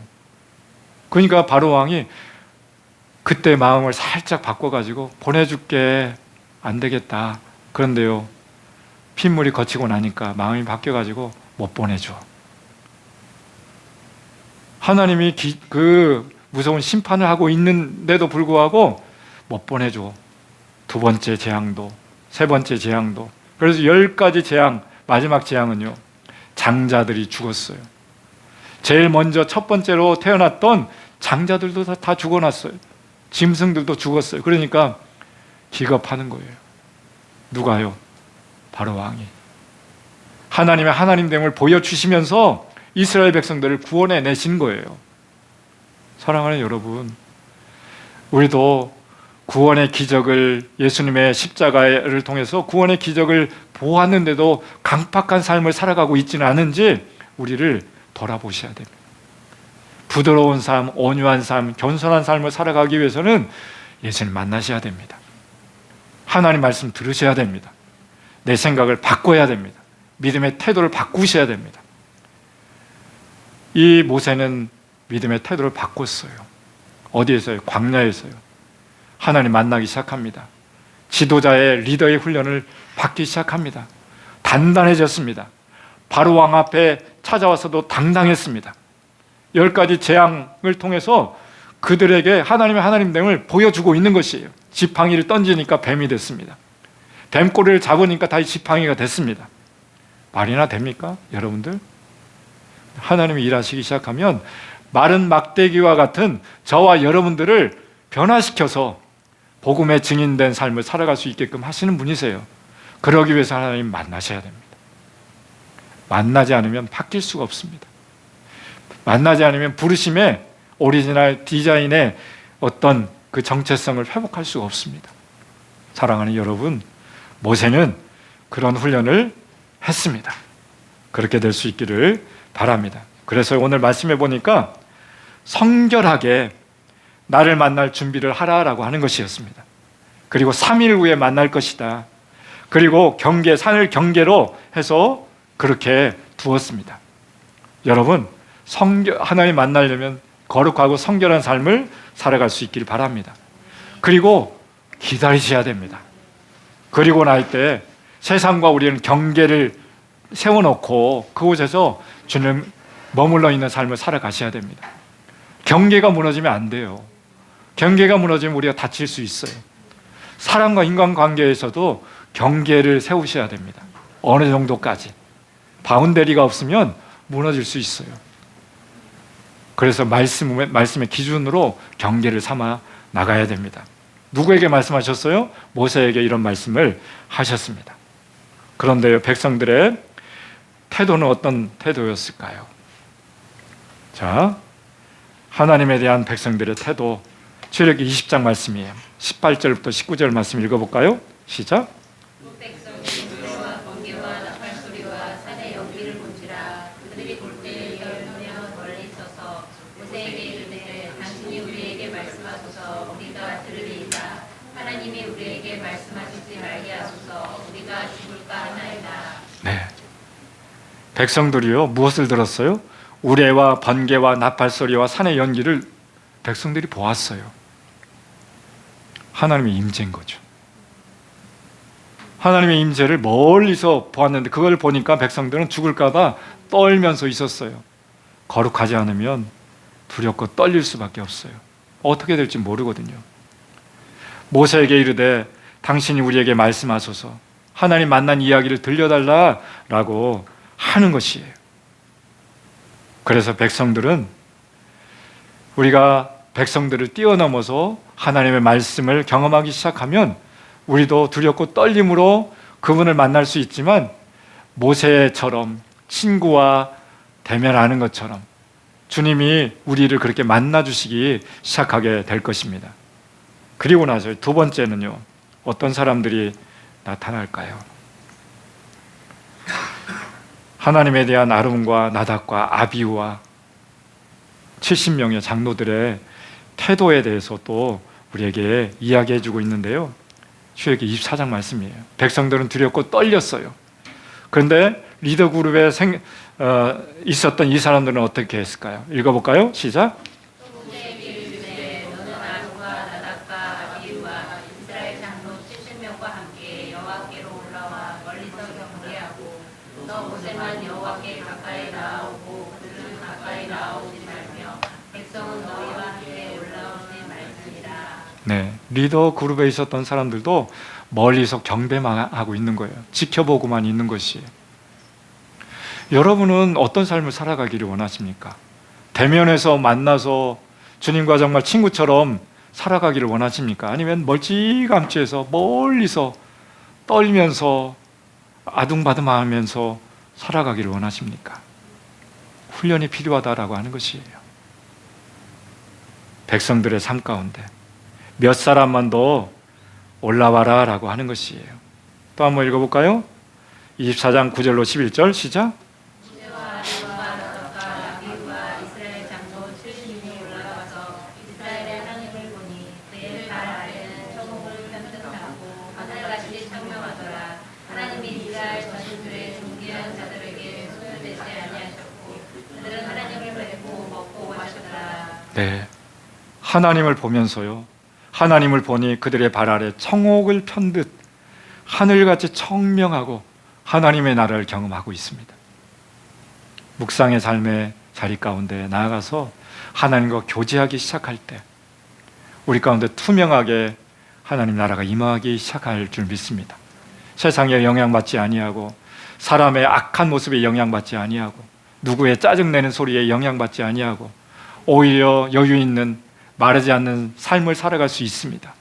그러니까 바로왕이 그때 마음을 살짝 바꿔가지고 보내줄게, 안 되겠다. 그런데요, 핏물이 거치고 나니까 마음이 바뀌어가지고 못 보내줘. 하나님이 그 무서운 심판을 하고 있는데도 불구하고 못 보내줘. 두 번째 재앙도, 세 번째 재앙도. 그래서 10가지 재앙, 마지막 재앙은요, 장자들이 죽었어요. 제일 먼저 첫 번째로 태어났던 장자들도 다 죽어났어요. 짐승들도 죽었어요. 그러니까 기겁하는 거예요. 누가요? 바로 왕이. 하나님의 하나님됨을 보여주시면서 이스라엘 백성들을 구원해 내신 거예요. 사랑하는 여러분, 우리도 구원의 기적을, 예수님의 십자가를 통해서 구원의 기적을 보았는데도 강팍한 삶을 살아가고 있지는 않은지 우리를 돌아보셔야 됩니다. 부드러운 삶, 온유한 삶, 겸손한 삶을 살아가기 위해서는 예수님 만나셔야 됩니다. 하나님 말씀 들으셔야 됩니다. 내 생각을 바꿔야 됩니다. 믿음의 태도를 바꾸셔야 됩니다. 이 모세는 믿음의 태도를 바꿨어요. 어디에서요? 광야에서요. 하나님 만나기 시작합니다. 지도자의 리더의 훈련을 받기 시작합니다. 단단해졌습니다. 바로 왕 앞에 찾아와서도 당당했습니다. 10가지 재앙을 통해서 그들에게 하나님의 하나님됨을 보여주고 있는 것이에요. 지팡이를 던지니까 뱀이 됐습니다. 뱀꼬리를 잡으니까 다시 지팡이가 됐습니다. 말이나 됩니까? 여러분들? 하나님이 일하시기 시작하면 마른 막대기와 같은 저와 여러분들을 변화시켜서 복음의 증인된 삶을 살아갈 수 있게끔 하시는 분이세요. 그러기 위해서 하나님 만나셔야 됩니다. 만나지 않으면 바뀔 수가 없습니다. 만나지 않으면 부르심의 오리지널 디자인의 어떤 그 정체성을 회복할 수가 없습니다. 사랑하는 여러분, 모세는 그런 훈련을 했습니다. 그렇게 될 수 있기를 바랍니다. 그래서 오늘 말씀해 보니까 성결하게 나를 만날 준비를 하라라고 하는 것이었습니다. 그리고 3일 후에 만날 것이다. 그리고 산을 경계로 해서 그렇게 두었습니다. 여러분, 하나님 만나려면 거룩하고 성결한 삶을 살아갈 수 있기를 바랍니다. 그리고 기다리셔야 됩니다. 그리고 날 때 세상과 우리는 경계를 세워놓고 그곳에서 주님 머물러 있는 삶을 살아가셔야 됩니다. 경계가 무너지면 안 돼요. 경계가 무너지면 우리가 다칠 수 있어요. 사람과 인간관계에서도 경계를 세우셔야 됩니다. 어느 정도까지. 바운더리가 없으면 무너질 수 있어요. 그래서 말씀의 기준으로 경계를 삼아 나가야 됩니다. 누구에게 말씀하셨어요? 모세에게 이런 말씀을 하셨습니다. 그런데 백성들의 태도는 어떤 태도였을까요? 자, 하나님에 대한 백성들의 태도, 출애굽기 20장 말씀이에요. 18절부터 19절 말씀 읽어볼까요? 시작. 백성이 노래와 번개와 나팔 소리와 산의 연기를 본지라. 그들이 볼 때 열명 멀리 있어서 모세에게 이르되 당신이 우리에게 말씀하소서 우리가 들으리이다. 하나님이 우리에게 말씀하시지 말게 하소서 우리가 죽을까 하나이다. 네. 백성들이요, 무엇을 들었어요? 우레와 번개와 나팔 소리와 산의 연기를 백성들이 보았어요. 하나님의 임재인 거죠. 하나님의 임재를 멀리서 보았는데 그걸 보니까 백성들은 죽을까봐 떨면서 있었어요. 거룩하지 않으면 두렵고 떨릴 수밖에 없어요. 어떻게 될지 모르거든요. 모세에게 이르되 당신이 우리에게 말씀하소서 하나님 만난 이야기를 들려달라라고 하는 것이에요. 그래서 백성들은 우리가 백성들을 뛰어넘어서 하나님의 말씀을 경험하기 시작하면 우리도 두렵고 떨림으로 그분을 만날 수 있지만 모세처럼 친구와 대면하는 것처럼 주님이 우리를 그렇게 만나주시기 시작하게 될 것입니다. 그리고 나서 두 번째는요, 어떤 사람들이 나타날까요? 하나님에 대한 아론과 나답과 아비우와 70명의 장로들의 태도에 대해서 또 우리에게 이야기해 주고 있는데요. 출애굽기 24장 말씀이에요. 백성들은 두렵고 떨렸어요. 그런데 리더 그룹에 있었던 이 사람들은 어떻게 했을까요? 읽어볼까요? 시작. 모세에게 이르되 너는 아론과 나답과 아비후와 이스라엘 장로 70명과 함께 여호와께로 올라와 멀리서 경배하고 너 모세만 여호와께 가까이 나아오고 그들은 가까이 나아오지 말며 백성은 너희와 함께 올라오지 말지니라. 네, 리더 그룹에 있었던 사람들도 멀리서 경배만 하고 있는 거예요. 지켜보고만 있는 것이에요. 여러분은 어떤 삶을 살아가기를 원하십니까? 대면에서 만나서 주님과 정말 친구처럼 살아가기를 원하십니까? 아니면 멀찌감치해서 멀리서 떨면서 아둥바둥하면서 살아가기를 원하십니까? 훈련이 필요하다라고 하는 것이에요. 백성들의 삶 가운데 몇 사람만 더 올라와라 라고 하는 것이에요. 또 한번 읽어볼까요? 24장 9절로 11절 시작. 모세와 아론과 나답과 아비후와 이스라엘 장로 70명이 올라가서 이스라엘의 하나님을 보니 그의 발 아래는 천국을 편득하고 하늘같이 청명하더라. 하나님이 이스라엘 자신들의 존귀한 자들에게 손을 대지 아니하셨고 그들은 하나님을 뵙고 먹고 마셨더라. 네, 하나님을 보면서요, 하나님을 보니 그들의 발 아래 청옥을 편듯 하늘같이 청명하고 하나님의 나라를 경험하고 있습니다. 묵상의 삶의 자리 가운데 나아가서 하나님과 교제하기 시작할 때 우리 가운데 투명하게 하나님 나라가 임하기 시작할 줄 믿습니다. 세상에 영향받지 아니하고 사람의 악한 모습에 영향받지 아니하고 누구의 짜증내는 소리에 영향받지 아니하고 오히려 여유 있는 마르지 않는 삶을 살아갈 수 있습니다.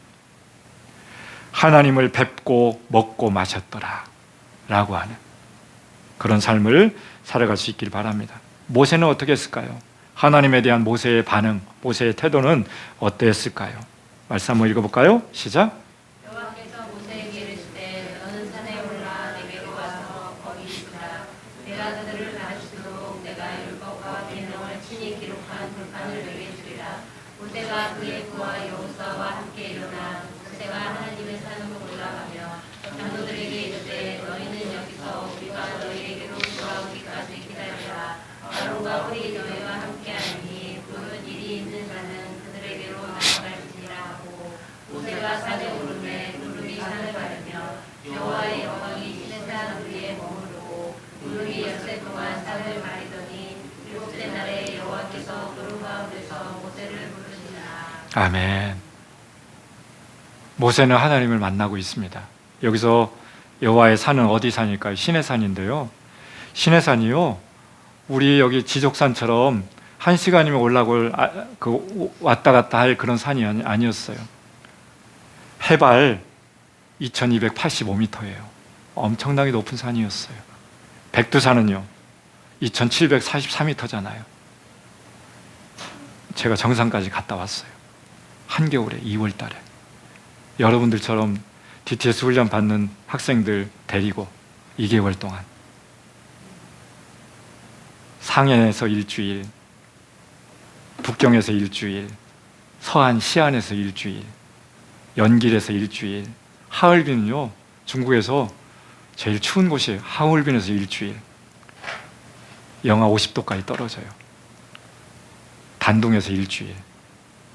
하나님을 뵙고 먹고 마셨더라 라고 하는 그런 삶을 살아갈 수 있길 바랍니다. 모세는 어떻게 했을까요? 하나님에 대한 모세의 반응, 모세의 태도는 어땠을까요? 말씀 한번 읽어볼까요? 시작. 여호와께서 모세에게 이르시되 너는 산에 올라 내게로 와서 거기 있으라. 내가 그들을 가르치도록 내가 율법과 계명을 친히 기록한 불판을 너희에게 주리라. 모세가 그의 부하 여호수아와 함께 일어나 모세가 하나님의 산으로 올라가며 장로들에게 이르되 너희는 여기서 우리가 너희에게로 돌아오기까지 기다리라. 아론과 홀이 너희와 함께하니 그 일이 있는 자는 그들에게로 나아갈지니라 하고 모세가 산에 오르매 구름이 산을 가르며 여호와의 영광이 시내산 위에 머무르고 구름이 엿새 동안 산을 가리더니 일곱째 날에 여호와께서 구름 가운데서 모세를 부르시니라. 아멘. 모세는 하나님을 만나고 있습니다. 여기서 여호와의 산은 어디 산일까요? 시내산인데요. 시내산이요, 우리 여기 지족산처럼 1시간이면 올라올 왔다 갔다 할 그런 산이 아니었어요. 해발 2285m예요. 엄청나게 높은 산이었어요. 백두산은요 2744m잖아요. 제가 정상까지 갔다 왔어요. 한겨울에 2월 달에 여러분들처럼 DTS 훈련 받는 학생들 데리고 2개월 동안 상해에서 일주일, 북경에서 일주일, 서안 시안에서 일주일, 연길에서 일주일, 하얼빈은요 중국에서 제일 추운 곳이에요. 하얼빈에서 일주일, 영하 50도까지 떨어져요. 단둥에서 일주일.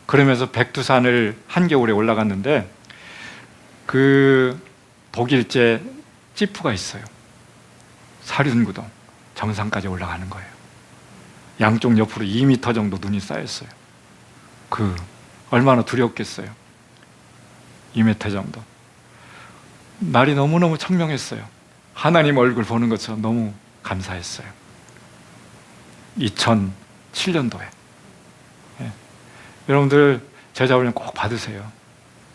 그러면서 백두산을 한겨울에 올라갔는데 그 독일제 찌푸가 있어요. 사륜구동 정상까지 올라가는 거예요. 양쪽 옆으로 2m 정도 눈이 쌓였어요. 얼마나 두렵겠어요. 2m 정도. 날이 너무너무 청명했어요. 하나님 얼굴 보는 것처럼 너무 감사했어요. 2007년도에. 예. 여러분들 제자훈련 꼭 받으세요.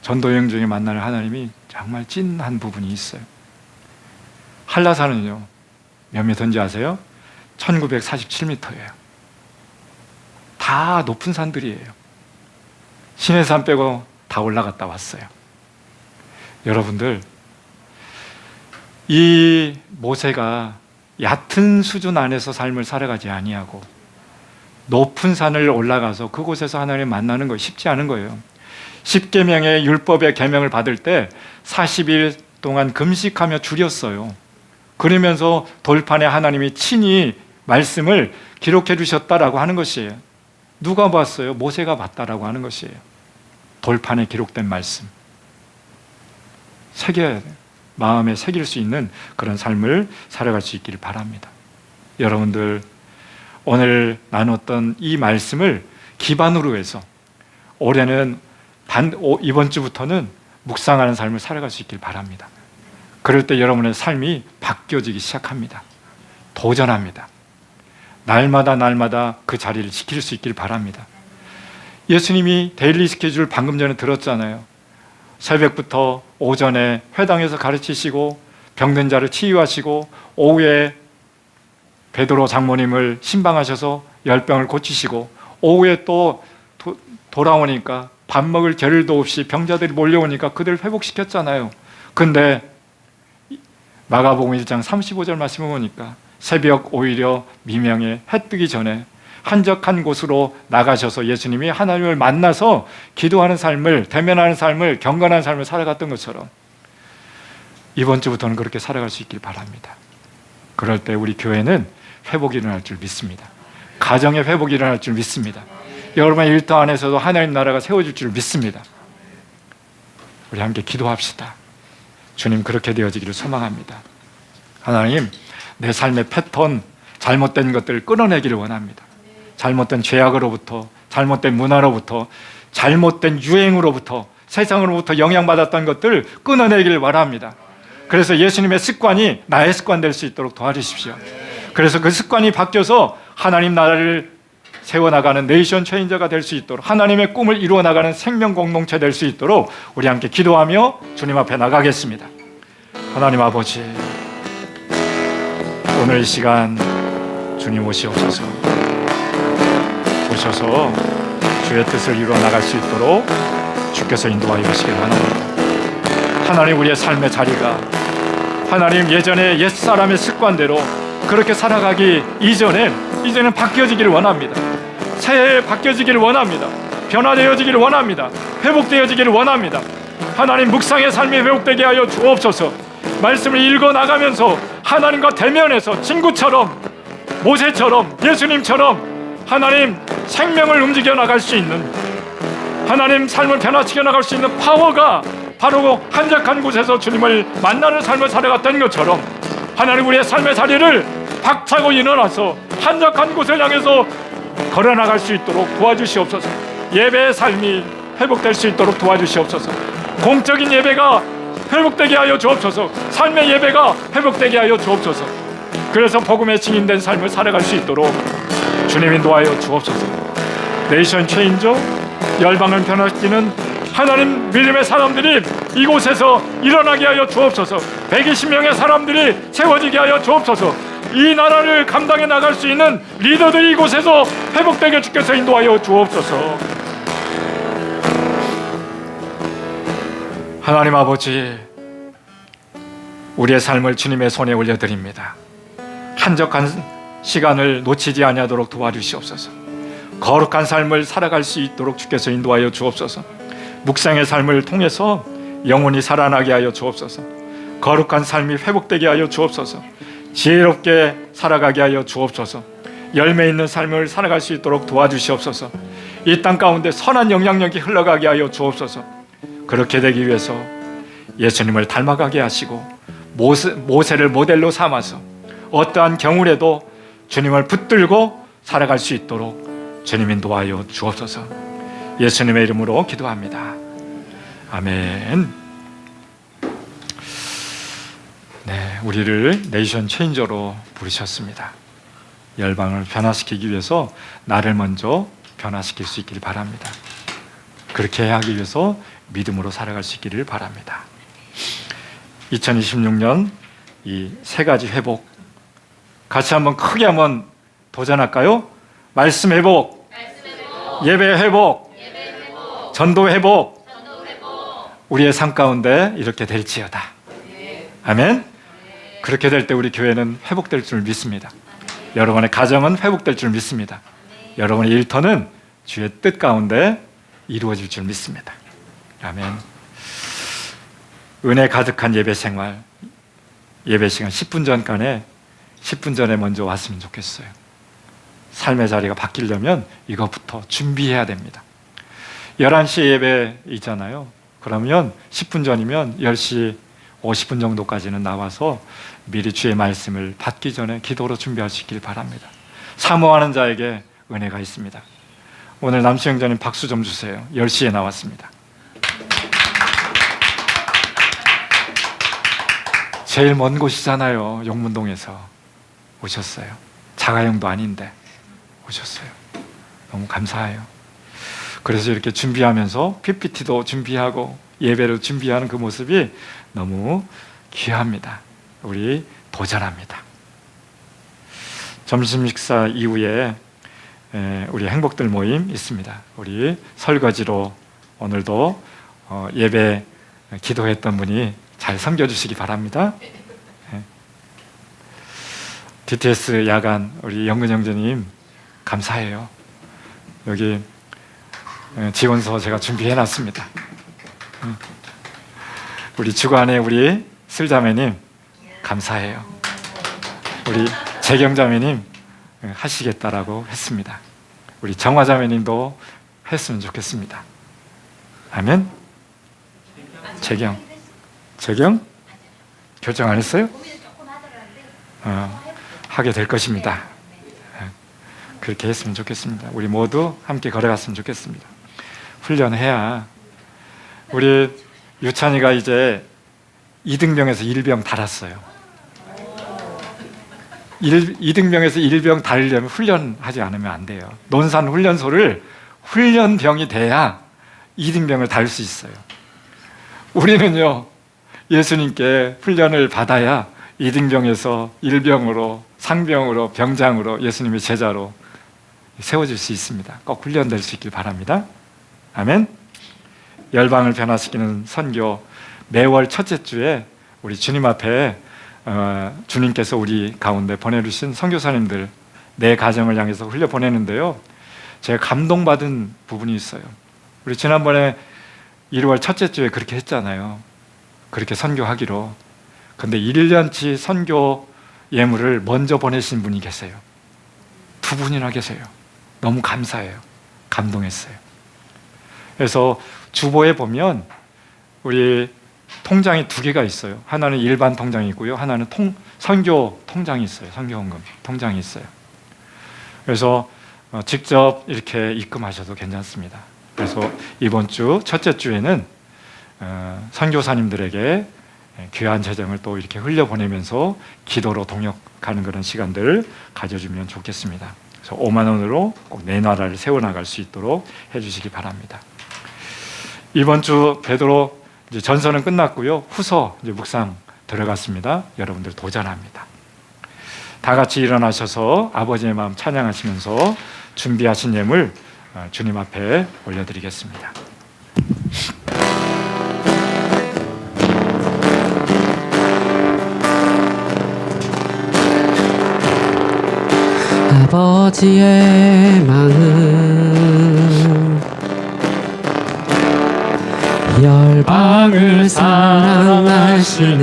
전도여행 중에 만나는 하나님이 정말 찐한 부분이 있어요. 한라산은요 몇 미터인지 아세요? 1947m예요. 다 높은 산들이에요. 시내산 빼고 다 올라갔다 왔어요. 여러분들, 이 모세가 얕은 수준 안에서 삶을 살아가지 아니하고 높은 산을 올라가서 그곳에서 하나님 만나는 거 쉽지 않은 거예요. 10계명의 율법의 계명을 받을 때 40일 동안 금식하며 줄였어요. 그러면서 돌판에 하나님이 친히 말씀을 기록해 주셨다라고 하는 것이에요. 누가 봤어요? 모세가 봤다라고 하는 것이에요. 돌판에 기록된 말씀 새겨야 돼요. 마음에 새길 수 있는 그런 삶을 살아갈 수 있기를 바랍니다. 여러분들 오늘 나눴던 이 말씀을 기반으로 해서 올해는 이번 주부터는 묵상하는 삶을 살아갈 수 있길 바랍니다. 그럴 때 여러분의 삶이 바뀌어지기 시작합니다. 도전합니다. 날마다 그 자리를 지킬 수 있길 바랍니다. 예수님이 데일리 스케줄 방금 전에 들었잖아요. 새벽부터 오전에 회당에서 가르치시고 병든 자를 치유하시고 오후에 베드로 장모님을 신방하셔서 열병을 고치시고 오후에 또 돌아오니까 밥 먹을 겨를도 없이 병자들이 몰려오니까 그들을 회복시켰잖아요. 근데 마가복음 1장 35절 말씀을 보니까 새벽 오히려 미명에 해 뜨기 전에 한적한 곳으로 나가셔서 예수님이 하나님을 만나서 기도하는 삶을, 대면하는 삶을, 경건한 삶을 살아갔던 것처럼 이번 주부터는 그렇게 살아갈 수 있길 바랍니다. 그럴 때 우리 교회는 회복이 일어날 줄 믿습니다. 가정의 회복이 일어날 줄 믿습니다. 여러분의 일터 안에서도 하나님 나라가 세워질 줄 믿습니다. 우리 함께 기도합시다. 주님, 그렇게 되어지기를 소망합니다. 하나님, 내 삶의 패턴, 잘못된 것들을 끊어내기를 원합니다. 잘못된 죄악으로부터, 잘못된 문화로부터, 잘못된 유행으로부터, 세상으로부터 영향받았던 것들을 끊어내기를 바랍니다. 그래서 예수님의 습관이 나의 습관 될 수 있도록 도와주십시오. 그래서 그 습관이 바뀌어서 하나님 나라를 세워나가는 네이션 체인저가 될 수 있도록, 하나님의 꿈을 이루어나가는 생명 공동체 될 수 있도록 우리 함께 기도하며 주님 앞에 나가겠습니다. 하나님 아버지, 오늘 이 시간 주님 오시옵소서. 오셔서 주의 뜻을 이루어 나갈 수 있도록 주께서 인도하여 주시길 바랍니다. 하나님, 우리의 삶의 자리가 하나님 예전에 옛사람의 습관대로 그렇게 살아가기 이제는 바뀌어지기를 원합니다. 새해에 바뀌어지기를 원합니다. 변화되어지기를 원합니다. 회복되어지기를 원합니다. 하나님, 묵상의 삶이 회복되게 하여 주옵소서. 말씀을 읽어나가면서 하나님과 대면해서 친구처럼, 모세처럼, 예수님처럼 하나님 생명을 움직여 나갈 수 있는, 하나님 삶을 변화시켜 나갈 수 있는 파워가 바로 한적한 곳에서 주님을 만나는 삶을 살아갔던 것처럼 하나님, 우리의 삶의 자리를 박차고 일어나서 한적한 곳을 향해서 걸어나갈 수 있도록 도와주시옵소서. 예배의 삶이 회복될 수 있도록 도와주시옵소서. 공적인 예배가 회복되게 하여 주옵소서. 삶의 예배가 회복되게 하여 주옵소서. 그래서 복음에 증인된 삶을 살아갈 수 있도록 주님 인도하여 주옵소서. 네이션 체인저, 열방을 변화시키는 하나님 믿음의 사람들이 이곳에서 일어나게 하여 주옵소서. 120명의 사람들이 세워지게 하여 주옵소서. 이 나라를 감당해 나갈 수 있는 리더들이 이곳에서 회복되게 주께서 인도하여 주옵소서. 하나님 아버지, 우리의 삶을 주님의 손에 올려드립니다. 한적한 시간을 놓치지 아니하도록 도와주시옵소서. 거룩한 삶을 살아갈 수 있도록 주께서 인도하여 주옵소서. 묵상의 삶을 통해서 영혼이 살아나게 하여 주옵소서. 거룩한 삶이 회복되게 하여 주옵소서. 지혜롭게 살아가게 하여 주옵소서. 열매 있는 삶을 살아갈 수 있도록 도와주시옵소서. 이 땅 가운데 선한 영향력이 흘러가게 하여 주옵소서. 그렇게 되기 위해서 예수님을 닮아가게 하시고 모세를 모델로 삼아서 어떠한 경우라도 주님을 붙들고 살아갈 수 있도록 주님 인도하여 주옵소서. 예수님의 이름으로 기도합니다. 아멘. 네, 우리를 네이션 체인저로 부르셨습니다. 열방을 변화시키기 위해서 나를 먼저 변화시킬 수 있기를 바랍니다. 그렇게 하기 위해서 믿음으로 살아갈 수 있기를 바랍니다. 2026년 이 세 가지 회복 같이 한번 크게 한번 도전할까요? 말씀 회복, 예배 회복, 전도 회복, 우리의 삶 가운데 이렇게 될지어다. 아멘. 그렇게 될 때 우리 교회는 회복될 줄 믿습니다. 여러분의 가정은 회복될 줄 믿습니다. 여러분의 일터는 주의 뜻 가운데 이루어질 줄 믿습니다. 아멘. 은혜 가득한 예배 생활, 예배 시간 10분 전간에 10분 전에 먼저 왔으면 좋겠어요. 삶의 자리가 바뀌려면 이것부터 준비해야 됩니다. 11시에 예배 있잖아요. 그러면 10분 전이면 10시 50분 정도까지는 나와서 미리 주의 말씀을 받기 전에 기도로 준비하시길 바랍니다. 사모하는 자에게 은혜가 있습니다. 오늘 남수영자님 박수 좀 주세요. 10시에 나왔습니다. 제일 먼 곳이잖아요. 용문동에서 오셨어요. 자가용도 아닌데 오셨어요. 너무 감사해요. 그래서 이렇게 준비하면서 PPT도 준비하고 예배를 준비하는 그 모습이 너무 귀합니다. 우리 도전합니다. 점심 식사 이후에 우리 행복들 모임 있습니다. 우리 설거지로 오늘도 예배 기도했던 분이 잘 섬겨주시기 바랍니다. DTS 야간 우리 영근 형제님 감사해요. 여기 지원서 제가 준비해놨습니다. 우리 주간에 우리 슬자매님 감사해요. 우리 재경자매님 하시겠다라고 했습니다. 우리 정화자매님도 했으면 좋겠습니다. 아멘. 재경? 결정 안 했어요? 하게 될 것입니다. 그렇게 했으면 좋겠습니다. 우리 모두 함께 걸어갔으면 좋겠습니다. 훈련해야. 우리 유찬이가 이제 2등병에서 1병 달았어요. 2등병에서 1병 달으려면 훈련하지 않으면 안 돼요. 논산 훈련소를 훈련병이 돼야 2등병을 달 수 있어요. 우리는요, 예수님께 훈련을 받아야 2등병에서 1병으로, 상병으로, 병장으로, 예수님의 제자로 세워질 수 있습니다. 꼭 훈련될 수 있길 바랍니다. 아멘. 열방을 변화시키는 선교, 매월 첫째 주에 우리 주님 앞에 주님께서 우리 가운데 보내주신 선교사님들 내 가정을 향해서 흘려 보내는데요, 제가 감동받은 부분이 있어요. 우리 지난번에 1월 첫째 주에 그렇게 했잖아요. 그렇게 선교하기로. 근데 1년치 선교 예물을 먼저 보내신 분이 계세요. 2분이나 계세요. 너무 감사해요. 감동했어요. 그래서 주보에 보면 우리 통장이 2개가 있어요. 하나는 일반 통장이 있고요, 하나는 선교 통장이 있어요. 선교헌금 통장이 있어요. 그래서 직접 이렇게 입금하셔도 괜찮습니다. 그래서 이번 주 첫째 주에는 선교사님들에게 귀한 재정을 또 이렇게 흘려보내면서 기도로 동역하는 그런 시간들을 가져주면 좋겠습니다. 그래서 5만 원으로 꼭 내 나라를 세워나갈 수 있도록 해주시기 바랍니다. 이번 주 베드로 이제 전서는 끝났고요, 후서 이제 묵상 들어갔습니다. 여러분들 도전합니다. 다 같이 일어나셔서 아버지의 마음 찬양하시면서 준비하신 예물 주님 앞에 올려드리겠습니다. 아버지의 마음 열방을 사랑하시는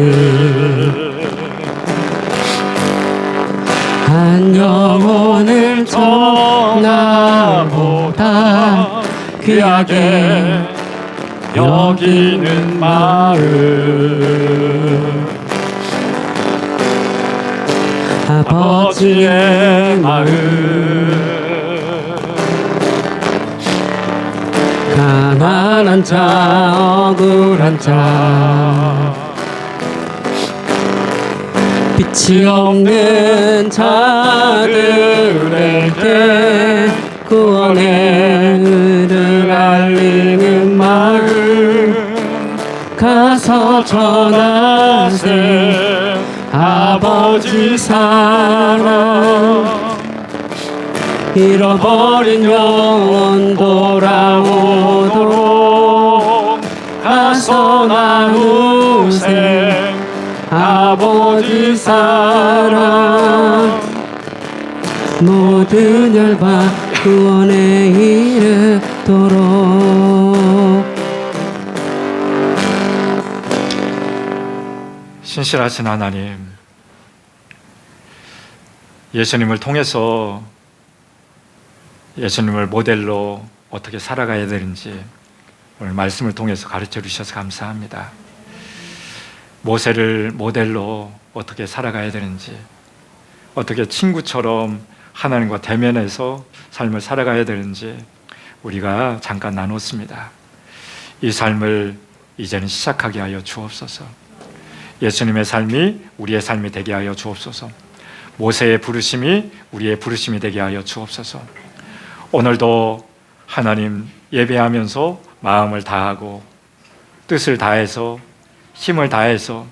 한 영혼을 전나보다 귀하게 여기는 마음, 아버지의 마음 가난한 자 억울한 자 빛이 없는 자들에게 구원의 은을 알리는 마음 가서 전하세 아버지 사랑 잃어버린 영혼 돌아오도록 가서 나누세 아버지 사랑 모든 열과 구원에 이르도록. 신실하신 하나님, 예수님을 통해서 예수님을 모델로 어떻게 살아가야 되는지 오늘 말씀을 통해서 가르쳐 주셔서 감사합니다. 모세를 모델로 어떻게 살아가야 되는지, 어떻게 친구처럼 하나님과 대면해서 삶을 살아가야 되는지 우리가 잠깐 나눴습니다. 이 삶을 이제는 시작하게 하여 주옵소서. 예수님의 삶이 우리의 삶이 되게 하여 주옵소서. 모세의 부르심이 우리의 부르심이 되게 하여 주옵소서. 오늘도 하나님 예배하면서 마음을 다하고 뜻을 다해서 힘을 다해서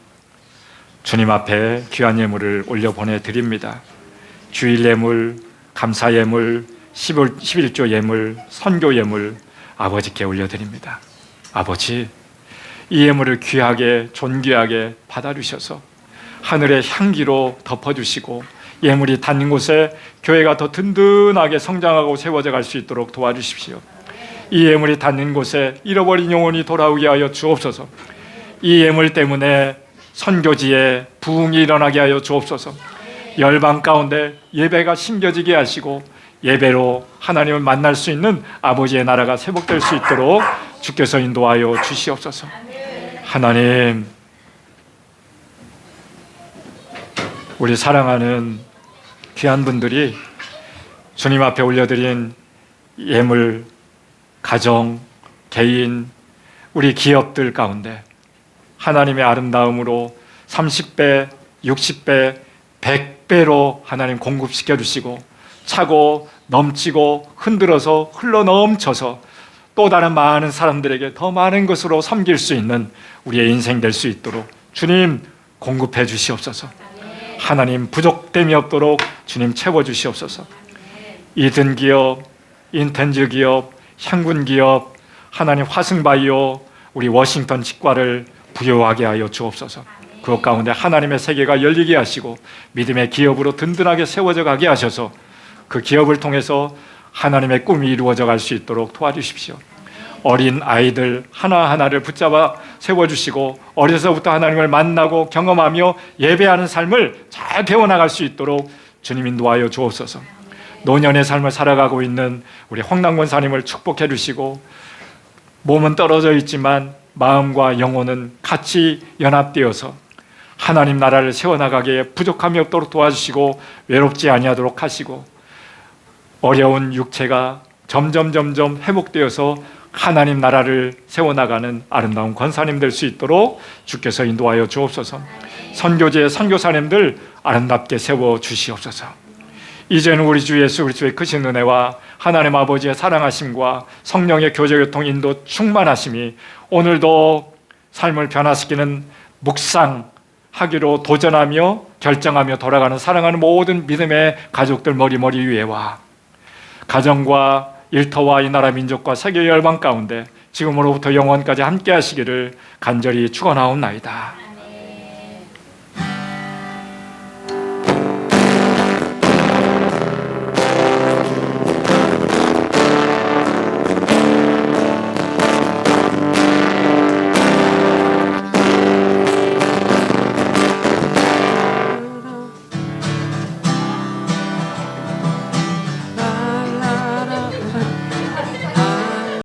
주님 앞에 귀한 예물을 올려 보내드립니다. 주일 예물, 감사 예물, 11조 예물, 선교 예물 아버지께 올려드립니다. 아버지, 이 예물을 귀하게 존귀하게 받아주셔서 하늘의 향기로 덮어주시고 예물이 닿는 곳에 교회가 더 든든하게 성장하고 세워져 갈 수 있도록 도와주십시오. 이 예물이 닿는 곳에 잃어버린 영혼이 돌아오게 하여 주옵소서. 이 예물 때문에 선교지에 부흥이 일어나게 하여 주옵소서. 열방 가운데 예배가 심겨지게 하시고 예배로 하나님을 만날 수 있는 아버지의 나라가 회복될 수 있도록 주께서 인도하여 주시옵소서. 하나님, 우리 사랑하는 귀한 분들이 주님 앞에 올려드린 예물, 가정, 개인, 우리 기업들 가운데 하나님의 아름다움으로 30배, 60배, 100배로 하나님 공급시켜 주시고 차고 넘치고 흔들어서 흘러넘쳐서 또 다른 많은 사람들에게 더 많은 것으로 섬길 수 있는 우리의 인생 될 수 있도록 주님 공급해 주시옵소서. 하나님 부족됨이 없도록 주님 채워주시옵소서. 이든 기업, 인텐즈 기업, 향군 기업, 하나님 화승바이오, 우리 워싱턴 치과를 부여하게 하여 주옵소서. 그 가운데 하나님의 세계가 열리게 하시고 믿음의 기업으로 든든하게 세워져 가게 하셔서 그 기업을 통해서 하나님의 꿈이 이루어져 갈 수 있도록 도와주십시오. 어린 아이들 하나하나를 붙잡아 세워주시고 어려서부터 하나님을 만나고 경험하며 예배하는 삶을 잘 배워나갈 수 있도록 주님 인도하여 주옵소서. 노년의 삶을 살아가고 있는 우리 황남권 사님을 축복해 주시고 몸은 떨어져 있지만 마음과 영혼은 같이 연합되어서 하나님 나라를 세워나가기에 부족함이 없도록 도와주시고 외롭지 아니하도록 하시고 어려운 육체가 점점 회복되어서 하나님 나라를 세워나가는 아름다운 권사님 될 수 있도록 주께서 인도하여 주옵소서. 선교지의 선교사님들 아름답게 세워주시옵소서. 이제는 우리 주 예수 그리스도의 크신 은혜와 하나님 아버지의 사랑하심과 성령의 교제교통 인도 충만하심이 오늘도 삶을 변화시키는 묵상하기로 도전하며 결정하며 돌아가는 사랑하는 모든 믿음의 가족들 머리 위에와 가정과 일터와 이 나라 민족과 세계 열방 가운데 지금으로부터 영원까지 함께 하시기를 간절히 축원하옵나이다.